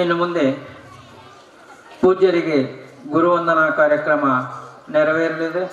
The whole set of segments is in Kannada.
ಇನ್ನು ಮುಂದೆ ಪೂಜ್ಯರಿಗೆ ಗುರುವಂದನಾ ಕಾರ್ಯಕ್ರಮ ನೆರವೇರಲಿದೆ.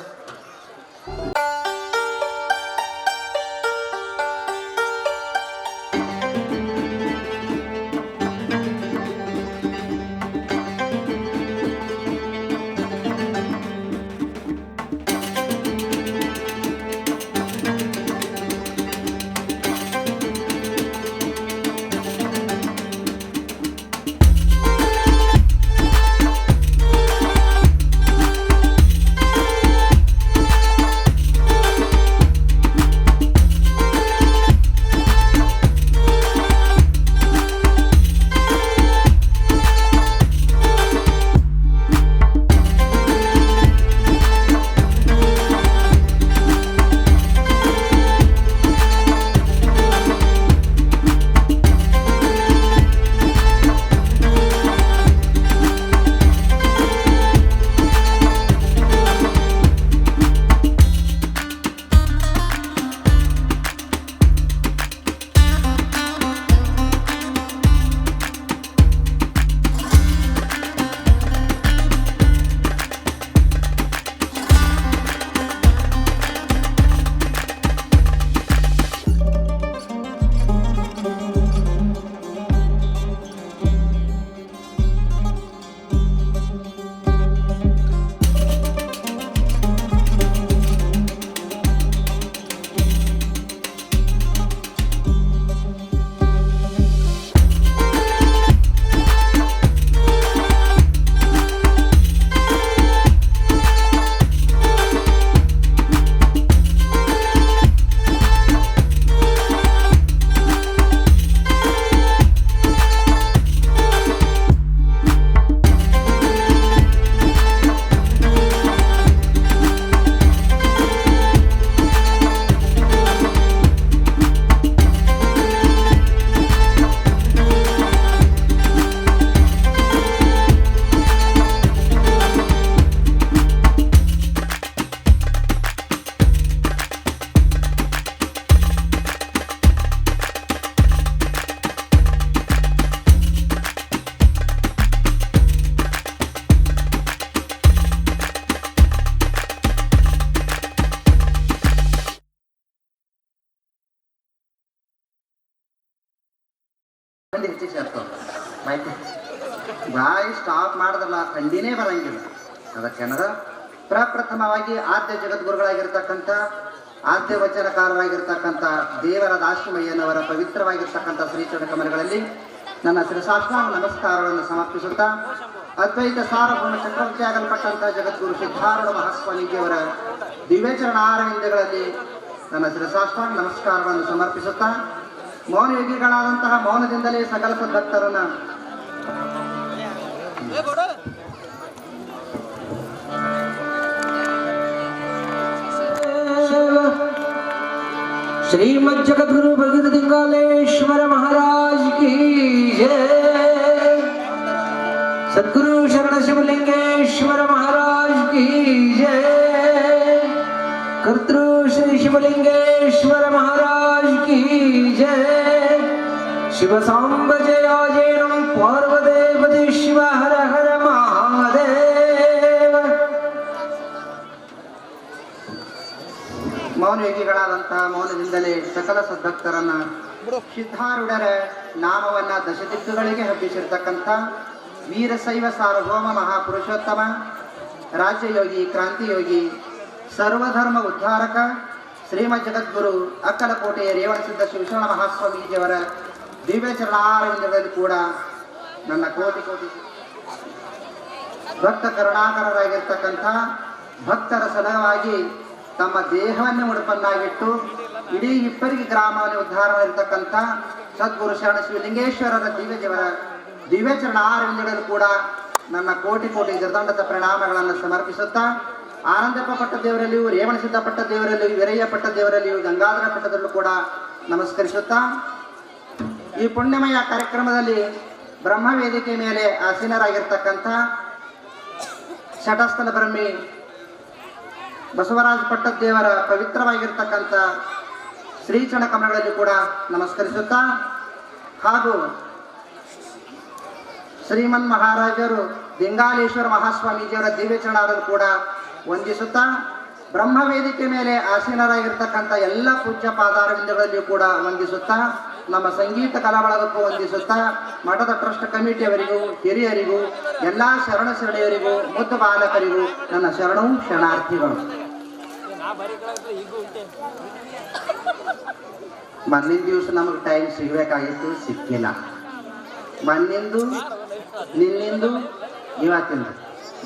ಮಾಹಿತಿ ಬಾಯಿ ಸ್ಟಾಪ್ ಮಾಡಿದ್ರಲ್ಲ ಖಂಡಿನೇ ಬರಂಗಿಲ್ಲ. ಅದಕ್ಕೇನದ ಪ್ರಪ್ರಥಮವಾಗಿ ಆದ್ಯ ಜಗದ್ಗುರುಗಳಾಗಿರ್ತಕ್ಕಂಥ ಆದ್ಯ ವಚನಕಾರರಾಗಿರ್ತಕ್ಕಂಥ ದೇವರ ದಾಸಿಮಯ್ಯನವರ ಪವಿತ್ರವಾಗಿರ್ತಕ್ಕಂಥ ಶ್ರೀಚರಣ ಕಮಲಗಳಲ್ಲಿ ನನ್ನ ಶಿರಸಾಷ್ಟಾಂಗ ನಮಸ್ಕಾರಗಳನ್ನು ಸಮರ್ಪಿಸುತ್ತಾ ಅದ್ವೈತ ಸಾರ್ವಭೌಮ ಚಕ್ರವರ್ತಿ ಆಗಲ್ಪಟ್ಟಂಥ ಜಗದ್ಗುರು ಸಿದ್ಧಾರೂಢ ಮಹಾಸ್ವಾಮೀಜಿಯವರ ದಿವ್ಯಚರಣಾರವಿಂದಗಳಲ್ಲಿ ನನ್ನ ಶಿರಸಾಷ್ಟಾಂಗ ನಮಸ್ಕಾರಗಳನ್ನು ಸಮರ್ಪಿಸುತ್ತಾ ಮೌನ ಯೋಗಿಗಳಾದಂತಹ ಮೌನದಿಂದಲೇ ಸಕಲ ಸದ್ಭಕ್ತರನ್ನ श्रीमद् जगद्गुरु भगीरथलिंगालेश्वर महाराज की जय। सद्गुरु शरण शिवलिंगेश्वर महाराज की जय। कर्तृ श्री शिवलिंगेश्वर महाराज की जय। शिव सांब जयाजेन पार्वदेवति शिव हर हर महादेव। ಮೌನ ಯೋಗಿಗಳಾದಂತಹ ಮೌನದಿಂದಲೇ ಸಕಲ ಸದ್ಭಕ್ತರನ್ನ ಸಿದ್ಧಾರೂಢರ ನಾಮವನ್ನ ದಶದಿಕ್ಕುಗಳಿಗೆ ಹಬ್ಬಿಸಿರ್ತಕ್ಕಂಥ ವೀರಶೈವ ಸಾರ್ವಭೌಮ ಮಹಾಪುರುಷೋತ್ತಮ ರಾಜ್ಯಯೋಗಿ ಕ್ರಾಂತಿಯೋಗಿ ಸರ್ವಧರ್ಮ ಉದ್ಧಾರಕ ಶ್ರೀಮದ್ ಜಗದ್ಗುರು ಅಕ್ಕಲಕೋಟೆಯ ರೇವಣಸಿದ್ಧ ಶಿವಶರಣ ಮಹಾಸ್ವಾಮೀಜಿಯವರ ದಿವ್ಯ ಚರಣಾರವಿಂದಗಳಲ್ಲಿ ಕೂಡ ನನ್ನ ಕೋಟಿ ಕೋಟಿ ಭಕ್ತ ಕರುಣಾಕರರಾಗಿರ್ತಕ್ಕಂಥ ಭಕ್ತರ ಸಲುವಾಗಿ ತಮ್ಮ ದೇಹವನ್ನು ಮುಡುಪನ್ನಾಗಿಟ್ಟು ಇಡೀ ಇಬ್ಬರಿಗೆ ಗ್ರಾಮವನ್ನು ಉದ್ಧಾರ ಮಾಡಿರ್ತಕ್ಕಂಥ ಸದ್ಗುರು ಶರಣ ಶಿವಲಿಂಗೇಶ್ವರರ ದಿವ್ಯ ಚರಣಾರವಿಂದಗಳಲ್ಲಿ ಕೂಡ ನನ್ನ ಕೋಟಿ ಕೋಟಿ ಗಿರ್ದಂಡದ ಪ್ರಣಾಮಗಳನ್ನು ಸಮರ್ಪಿಸುತ್ತಾ ಆನಂದಪ್ಪ ಪಟ್ಟ ದೇವರಲ್ಲಿಯೂ ರೇವಣಸಿದ್ಧ ಪಟ್ಟ ದೇವರಲ್ಲಿಯೂ ವೀರಯ್ಯ ಪಟ್ಟ ದೇವರಲ್ಲಿಯೂ ಗಂಗಾಧರ ಪಟ್ಟದಲ್ಲೂ ಕೂಡ ನಮಸ್ಕರಿಸುತ್ತಾ ಈ ಪುಣ್ಯಮಯ ಕಾರ್ಯಕ್ರಮದಲ್ಲಿ ಬ್ರಹ್ಮ ವೇದಿಕೆ ಮೇಲೆ ಆಸೀನರಾಗಿರ್ತಕ್ಕಂಥ ಶಟಸ್ಥಲ ಬ್ರಹ್ಮಿ ಬಸವರಾಜ ಪಟ್ಟದೇವರ ಪವಿತ್ರವಾಗಿರ್ತಕ್ಕಂಥ ಶ್ರೀಚರಣ ಕಮಲಗಳಲ್ಲಿ ಕೂಡ ನಮಸ್ಕರಿಸುತ್ತಾ ಹಾಗೂ ಶ್ರೀಮನ್ ಮಹಾರಾಜರು ದಿಂಗಾಲೇಶ್ವರ ಮಹಾಸ್ವಾಮೀಜಿಯವರ ದಿವ್ಯ ಚರಣಾರನ್ನು ಕೂಡ ವಂದಿಸುತ್ತಾ, ಬ್ರಹ್ಮವೇದಿಕೆ ಮೇಲೆ ಆಸೀನರಾಗಿರ್ತಕ್ಕಂಥ ಎಲ್ಲ ಪೂಜ್ಯ ಪಾದಾರವಿಂದಗಳಲ್ಲಿಯೂ ಕೂಡ ವಂದಿಸುತ್ತಾ, ನಮ್ಮ ಸಂಗೀತ ಕಲಾಬಳಗಕ್ಕೂ ವಂದಿಸುತ್ತಾ, ಮಠದ ಟ್ರಸ್ಟ್ ಕಮಿಟಿಯವರಿಗೂ ಹಿರಿಯರಿಗೂ ಎಲ್ಲ ಶರಣ ಶರಣೆಯರಿಗೂ ಮುದ್ದು ಬಾಲಕರಿಗೂ ನನ್ನ ಶರಣವು ಶರಣಾರ್ಥಿಗಳು. ಮೊನ್ನಿನ ದಿವಸ ನಮಗೆ ಟೈಮ್ ಸಿಗಬೇಕಾಗಿತ್ತು, ಸಿಕ್ಕಿಲ್ಲ. ಮೊನ್ನಿಂದು ನಿನ್ನಿಂದು ಇವತ್ತಿಂದು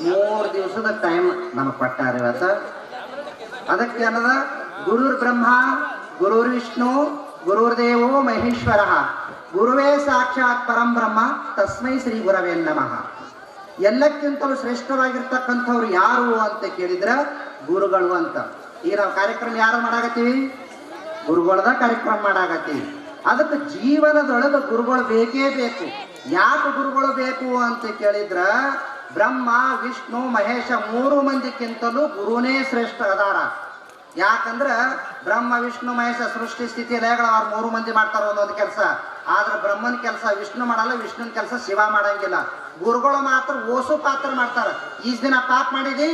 3 ದಿವಸದ ಟೈಮ್ ನಮಗೆ ಕೊಟ್ಟಾರ ಇವತ್ತು. ಅದಕ್ಕೆ ಅನ್ನದ ಗುರುರ್ ಬ್ರಹ್ಮ ಗುರುರ್ ವಿಷ್ಣು ಗುರುರ್ದೇವೋ ಮಹೇಶ್ವರ ಗುರುವೇ ಸಾಕ್ಷಾತ್ ಪರಂ ಬ್ರಹ್ಮ ತಸ್ಮೈ ಶ್ರೀ ಗುರವೇ ನಮಃ. ಎಲ್ಲಕ್ಕಿಂತಲೂ ಶ್ರೇಷ್ಠವಾಗಿರ್ತಕ್ಕಂಥವ್ರು ಯಾರು ಅಂತ ಕೇಳಿದ್ರೆ ಗುರುಗಳು ಅಂತ. ಈಗ ನಾವು ಕಾರ್ಯಕ್ರಮ ಯಾರು ಮಾಡಾಕತ್ತೀವಿ? ಗುರುಗಳದ ಕಾರ್ಯಕ್ರಮ ಮಾಡಾಕತ್ತೀವಿ. ಅದಕ್ಕೆ ಜೀವನದೊಳಗೆ ಗುರುಗಳು ಬೇಕೇ ಬೇಕು. ಯಾಕೆ ಗುರುಗಳು ಬೇಕು ಅಂತ ಕೇಳಿದ್ರ, ಬ್ರಹ್ಮ ವಿಷ್ಣು ಮಹೇಶ 3 ಮಂದಿಕ್ಕಿಂತಲೂ ಗುರುನೇ ಶ್ರೇಷ್ಠ ಅದಾರ. ಯಾಕಂದ್ರೆ ಬ್ರಹ್ಮ ವಿಷ್ಣು ಮಹೇಶ ಸೃಷ್ಟಿ ಸ್ಥಿತಿ ಲಯಗಳ ಅವ್ರು 3 ಮಂದಿ ಮಾಡ್ತಾರ ಒಂದೊಂದು ಕೆಲಸ. ಆದ್ರೆ ಬ್ರಹ್ಮನ ಕೆಲಸ ವಿಷ್ಣು ಮಾಡಲ್ಲ, ವಿಷ್ಣುನ ಕೆಲಸ ಶಿವ ಮಾಡಂಗಿಲ್ಲ. ಗುರುಗಳು ಮಾತ್ರ ಓಸು ಪಾತ್ರ ಮಾಡ್ತಾರ. ಈಸ್ ದಿನ ಪಾಪ ಮಾಡಿದಿ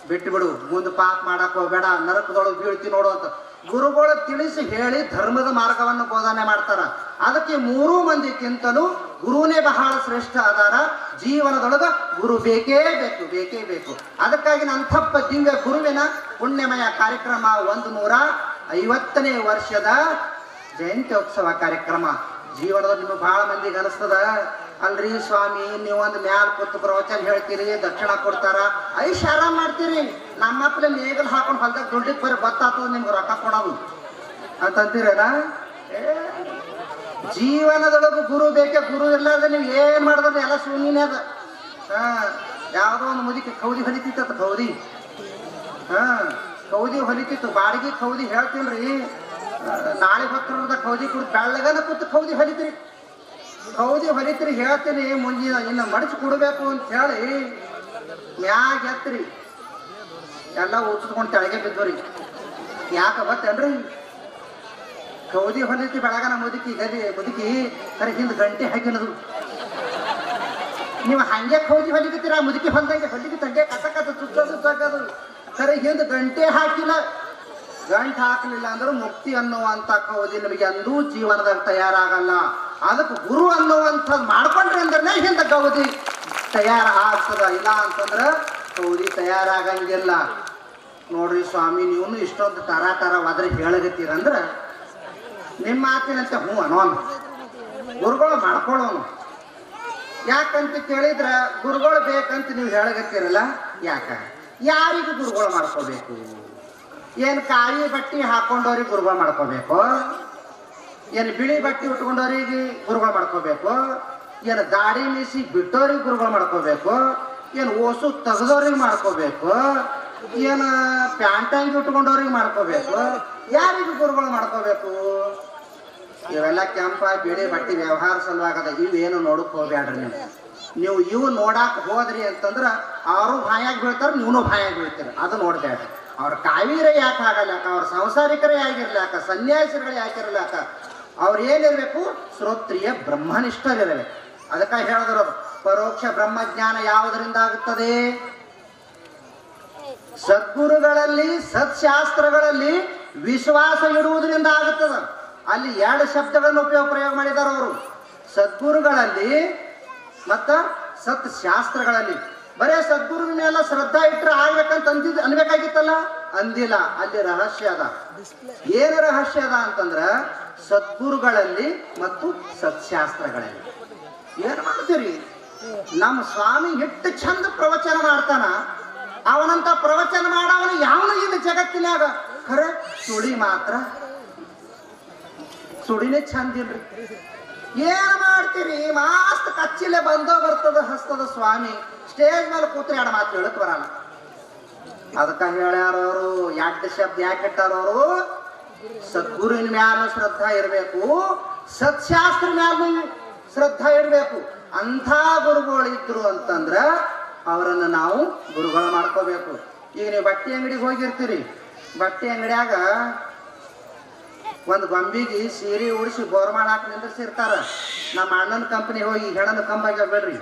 ಬಿಟ್ಟು ಬಿಡು, ಮುಂದೆ ಪಾಪ ಮಾಡಕ್ ಹೋಗ್ಬೇಡ, ನರಕದೊಳಗೆ ಬೀಳ್ತಿ ನೋಡು ಅಂತ ಗುರುಗಳು ತಿಳಿಸಿ ಹೇಳಿ ಧರ್ಮದ ಮಾರ್ಗವನ್ನು ಬೋಧನೆ ಮಾಡ್ತಾರ. ಅದಕ್ಕೆ 3 ಮಂದಿಕ್ಕಿಂತಲೂ ಗುರುನೇ ಬಹಳ ಶ್ರೇಷ್ಠ ಅದಾರ. ಜೀವನದೊಳಗ ಗುರು ಬೇಕೇ ಬೇಕು, ಬೇಕೇ ಬೇಕು. ಅದಕ್ಕಾಗಿ ನಂತಪ್ಪ ದಿವ್ಯ ಗುರುವಿನ ಪುಣ್ಯಮಯ ಕಾರ್ಯಕ್ರಮ 150ನೇ ವರ್ಷದ ಜಯಂತ್ಯೋತ್ಸವ ಕಾರ್ಯಕ್ರಮ. ಜೀವನದಲ್ಲಿ ನಿಮಗೆ ಬಹಳ ಮಂದಿಗೆ ಅನಿಸ್ತದ, ಅಲ್ರಿ ಸ್ವಾಮಿ ನೀವು ಒಂದು ಮ್ಯಾಲ ಕೂತು ಪ್ರವಚನ ಹೇಳ್ತೀರಿ, ದಕ್ಷಿಣ ಕೊಡ್ತಾರ, ಐಶ್ ಆರಾಮ್ ಮಾಡ್ತೀರಿ, ನಮ್ಮಪ್ಪಲೆ ನೇಗಲ್ ಹಾಕೊಂಡು ಹೊಲ್ದಾಗ ದುಡ್ಡಿಗೆ ಬರೀ ಗೊತ್ತಾಗ್ತದ ನಿಮ್ಗೆ ರೊಕ್ಕ ಕೊಡೋದು ಅಂತಂತೀರಲ್ಲ. ಜೀವನದೊಳಗೆ ಗುರು ಬೇಕೆ. ಗುರು ಇರ್ಲಾರ್ದೆ ನೀವು ಏನ್ ಮಾಡಿದ್ರೆ ಎಲ್ಲ ಶೂನ್ಯನೇ ಅದ. ಯಾವುದೋ ಒಂದು ಮುದಿಕೆ ಕೌದಿ ಹೊಲಿತಿತ್ತ, ಕೌದಿ ಕೌದಿ ಹೊಲಿತಿತ್ತು, ಬಾಡಿಗೆ ಕೌದಿ ಹೇಳ್ತೀನ್ರಿ. ನಾಳೆ ಹೊತ್ತಿರದ ಕೌದಿ ಕುಡಿದು ಬೆಳ್ಳಗನ ಕೂತು ಕೌದಿ ಹೊಲಿತೀರಿ, ಕೌದಿ ಹೊಲಿತೀರಿ ಹೇಳ್ತೀನಿ. ಮುಂಜಿನ ಇನ್ನು ಮಡಿಸಿ ಕೊಡಬೇಕು ಅಂತ ಹೇಳಿ ಮ್ಯಾಗ ಎತ್ರಿ ಎಲ್ಲ ಉಚ್ಚಿಸ್ಕೊಂಡು ತೆಳಗೆ ಬಿದ್ದವ್ರಿ. ಯಾಕೆ ಗೊತ್ತೇನ್ರಿ? ಕೌದಿ ಹೊಲಿತಿ ಬೆಳಗನ ಮುದುಕಿ ಮುದುಕಿ ಕರೆ ಹಿಂದೆ ಗಂಟೆ ಹಾಕಿನದು. ನೀವು ಹಂಗೆ ಕೌದಿ ಹೊಲಿಕತ್ತೀರ, ಮುದುಕಿ ಹೊಲ್ದಂಗೆ ಹೊಲಿಕತ್ತಂಗೆ ಕಸ ಕಸ ಸುತ್ತದು ಕರೆ ಹಿಂದೆ ಗಂಟೆ ಹಾಕಿಲ್ಲ. ಗಂಟು ಹಾಕಲಿಲ್ಲ ಅಂದ್ರೆ ಮುಕ್ತಿ ಅನ್ನುವಂಥ ಕೌದಿ ನಿಮಗೆ ಎಂದೂ ಜೀವನದಾಗ ತಯಾರಾಗಲ್ಲ. ಅದಕ್ಕೆ ಗುರು ಅನ್ನುವಂಥದ್ದು ಮಾಡ್ಕೊಂಡ್ರಿ ಅಂದ್ರೆ ಹಿಂದೆ ಕೌದಿ ತಯಾರ ಆಗ್ತದ. ಇಲ್ಲ ಅಂತಂದ್ರೆ ಕೌದಿ ತಯಾರಾಗಂಗಿಲ್ಲ. ನೋಡ್ರಿ ಸ್ವಾಮಿ ನೀವು ಇಷ್ಟೊಂದು ತರ ಒದ್ರೆ ಹೇಳಗತ್ತೀರಂದ್ರೆ ನಿಮ್ಮ ಮಾತಿನಂತೆ ಹ್ಞೂ ಅನ್ನೋನು, ಗುರುಗಳು ಮಾಡ್ಕೊಳ್ಳೋನು. ಯಾಕಂತ ಕೇಳಿದ್ರ ಗುರುಗಳು ಬೇಕಂತ ನೀವು ಹೇಳಗತ್ತೀರಲ್ಲ, ಯಾಕ? ಯಾರಿಗೆ ಗುರುಗಳು ಮಾಡ್ಕೋಬೇಕು? ಏನು ಕಾಯಿ ಬಟ್ಟೆ ಹಾಕೊಂಡವ್ರಿಗೆ ಗುರುಗಳು ಮಾಡ್ಕೋಬೇಕು? ಏನು ಬಿಳಿ ಬಟ್ಟೆ ಉಟ್ಕೊಂಡವ್ರಿಗೆ ಗುರುಗಳು ಮಾಡ್ಕೋಬೇಕು? ಏನು ದಾಡಿ ಮೀಸಿ ಬಿಟ್ಟವ್ರಿಗೆ ಗುರುಗಳು ಮಾಡ್ಕೋಬೇಕು? ಏನು ಓಸು ತೆಗೆದವ್ರಿಗೆ ಮಾಡ್ಕೋಬೇಕು? ಏನು ಪ್ಯಾಂಟಂಗಿ ಉಟ್ಕೊಂಡವ್ರಿಗೆ ಮಾಡ್ಕೋಬೇಕು? ಯಾರಿಗೆ ಗುರುಗಳು ಮಾಡ್ಕೋಬೇಕು? ಇವೆಲ್ಲ ಕೆಂಪ ಬಿಳಿ ಬಟ್ಟೆ ವ್ಯವಹಾರ ಸಲುವಾಗದ. ಇವೇನು ನೋಡಕ್ ಹೋಗ್ಬೇಡ್ರಿ. ನೀವು ಇವು ನೋಡಾಕ್ ಹೋದ್ರಿ ಅಂತಂದ್ರ ಅವರು ಬಾಯಾಗಿ ಬೀಳ್ತಾರ, ನೀವೂ ಬಾಯಾಗಿ ಬೀಳ್ತೀರ. ಅದು ನೋಡ್ಬೇಡ್ರಿ. ಅವ್ರ ಕಾವೀರೇ ಯಾಕೆ ಆಗಲ್ಯಾಕ, ಅವ್ರ ಸಂಸಾರಿಕರೇ ಆಗಿರ್ಲಾಕ, ಸನ್ಯಾಸಿಗಳೇ ಯಾಕಿರ್ಲಾಕ, ಅವ್ರು ಏನಿರ್ಬೇಕು? ಶ್ರೋತ್ರಿಯ ಬ್ರಹ್ಮನಿಷ್ಠರಿರಬೇಕು. ಅದಕ್ಕಾಗಿ ಹೇಳಿದ್ರು ಪರೋಕ್ಷ ಬ್ರಹ್ಮಜ್ಞಾನ ಯಾವುದರಿಂದ ಆಗುತ್ತದೆ? ಸದ್ಗುರುಗಳಲ್ಲಿ ಸತ್ಶಾಸ್ತ್ರಗಳಲ್ಲಿ ವಿಶ್ವಾಸ ಇಡುವುದರಿಂದ ಆಗುತ್ತದೆ. ಅಲ್ಲಿ 2 ಶಬ್ದಗಳನ್ನು ಪ್ರಯೋಗ ಮಾಡಿದ್ದಾರೆ ಅವರು, ಸದ್ಗುರುಗಳಲ್ಲಿ ಮತ್ತ ಸತ್ ಶಾಸ್ತ್ರಗಳಲ್ಲಿ. ಬರೇ ಸದ್ಗುರುವಿನ ಮೇಲೆ ಶ್ರದ್ಧಾ ಇಟ್ಟರೆ ಆಗ್ಬೇಕಂತ ಅನ್ಬೇಕಾಗಿತ್ತಲ್ಲ, ಅಂದಿಲ್ಲ. ಅಲ್ಲಿ ರಹಸ್ಯ ಅದ. ಏನು ರಹಸ್ಯ ಅದ ಅಂತಂದ್ರ ಸದ್ಗುರುಗಳಲ್ಲಿ ಮತ್ತು ಸತ್ಶಾಸ್ತ್ರಗಳಲ್ಲಿ. ಏನು ಮಾಡ್ತೀರಿ? ನಮ್ಮ ಸ್ವಾಮಿ ಎಷ್ಟು ಚಂದ ಪ್ರವಚನ ಮಾಡ್ತಾನ, ಅವನಂತ ಪ್ರವಚನ ಮಾಡವನು ಯಾವನು ಇಲ್ಲ ಜಗತ್ತಿನಾಗ. ಖರೆ ಸುಳಿ ಮಾತ್ರ ಸುಳಿನೇ ಚಂದ ಇಲ್ರಿ. ಏನ್ ಮಾಡ್ತೀರಿ? ಮಾಸ್ತ್ ಕಚ್ಚಿಲೆ ಬಂದೋ ಬರ್ತದ ಹಸ್ತದ ಸ್ವಾಮಿ. ಸ್ಟೇಜ್ ಮೇಲೆ ಕೂತ್ರಿ 2 ಮಾತು ಹೇಳಕ್ ಬರಲ್ಲ. ಅದಕ್ಕ ಹೇಳ್ಯಾರವರು 2 ಶಬ್ದ ಯಾಕೆ ಇಟ್ಟಾರವರು? ಸದ್ಗುರುವಿನ ಮ್ಯಾಲ ಶ್ರದ್ಧಾ ಇರಬೇಕು, ಸತ್ಶಾಸ್ತ್ರ ಮ್ಯಾಲ ಶ್ರದ್ಧಾ ಇರಬೇಕು. ಅಂಥ ಗುರುಗಳು ಇದ್ರು ಅಂತಂದ್ರ ಅವರನ್ನು ನಾವು ಗುರುಗಳು ಮಾಡ್ಕೋಬೇಕು. ಈಗ ನೀವು ಬಟ್ಟೆ ಅಂಗಡಿಗೆ ಹೋಗಿರ್ತೀರಿ, ಬಟ್ಟೆ ಅಂಗಡಿಯಾಗ ಒಂದು ಗೊಂಬಿಗೆ ಸೀರೆ ಉಡಿಸಿ ಬೋರ್ ಮಾಡಾಕ ನಿಂದಿರ್ಸಿರ್ತಾರ. ನಮ್ಮ ಅಣ್ಣನ ಕಂಪ್ನಿ ಹೋಗಿ ಹೆಣ್ಣನ ಕಮ್ಮ ಆಗ್ಯಾವ ಬೇಡ್ರಿ,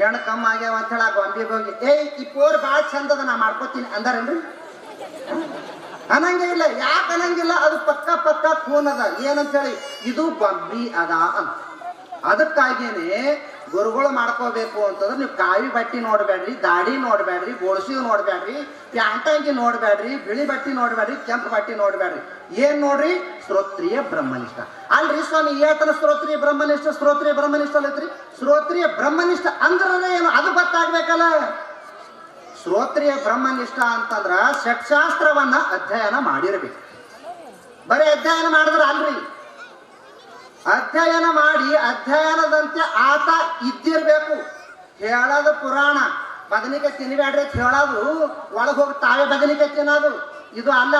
ಹೆಣ್ಣು ಕಮ್ಮ ಆಗ್ಯಾವ ಅಂತ ಹೇಳಿ ಆ ಗೊಂಬಿಗೆ ಹೋಗಿ ಈ ಪೋರ್ ಭಾಳ ಚಂದ ಅದ, ನಾ ಮಾಡ್ಕೋತೀನಿ ಅಂದಾರೇನ್ರಿ? ಅನ್ನಂಗೆ ಇಲ್ಲ. ಯಾಕೆ ಅನ್ನಂಗಿಲ್ಲ? ಅದು ಪಕ್ಕ ಖೂನ್ ಅದ. ಏನಂತ ಹೇಳಿ ಇದು ಗೊಂಬಿ ಅದ ಅಂತ. ಅದಕ್ಕಾಗಿನೇ ಗುರುಗಳು ಮಾಡ್ಕೋಬೇಕು ಅಂತಂದ್ರೆ ನೀವು ಕಾವಿ ಬಟ್ಟೆ ನೋಡ್ಬೇಡ್ರಿ, ದಾಡಿ ನೋಡ್ಬೇಡ್ರಿ, ಗೋಳ್ಸಿ ನೋಡ್ಬೇಡ್ರಿ, ಪ್ಯಾಂಟಂಗಿ ನೋಡ್ಬೇಡ್ರಿ, ಬಿಳಿ ಬಟ್ಟೆ ನೋಡ್ಬೇಡ್ರಿ, ಕೆಂಪು ಬಟ್ಟೆ ನೋಡ್ಬೇಡ್ರಿ. ಏನ್ ನೋಡ್ರಿ? ಶ್ರೋತ್ರಿಯ ಬ್ರಹ್ಮನಿಷ್ಠ. ಅಲ್ರಿ ಸ್ವಾಮಿ ಏತನ ಶ್ರೋತ್ರಿಯ ಬ್ರಹ್ಮನಿಷ್ಠ ಅಲ್ಲೈತ್ರಿ. ಶ್ರೋತ್ರಿಯ ಬ್ರಹ್ಮನಿಷ್ಠ ಅಂದ್ರೆ ಏನು ಅದು ಗೊತ್ತಾಗ್ಬೇಕಲ್ಲ. ಶ್ರೋತ್ರಿಯ ಬ್ರಹ್ಮನಿಷ್ಠ ಅಂತಂದ್ರ ಷಟ್ಶಾಸ್ತ್ರವನ್ನ ಅಧ್ಯಯನ ಮಾಡಿರ್ಬೇಕು. ಬರೀ ಅಧ್ಯಯನ ಮಾಡಿದ್ರ ಅಲ್ರಿ, ಅಧ್ಯಯನ ಮಾಡಿ ಅಧ್ಯಯನದಂತೆ ಆತ ಇದ್ದಿರ್ಬೇಕು. ಹೇಳೋದು ಪುರಾಣ, ಬದನಿಕಾಯಿ ತಿನ್ಬೇಡ್ರಿ ಅಂತ ಹೇಳೋದು ಒಳಗೆ ಹೋಗಿ ತಾವೇ ಬದನಿಕಾಯಿ ತಿನ್ನೋದು ಇದು ಅಲ್ಲ.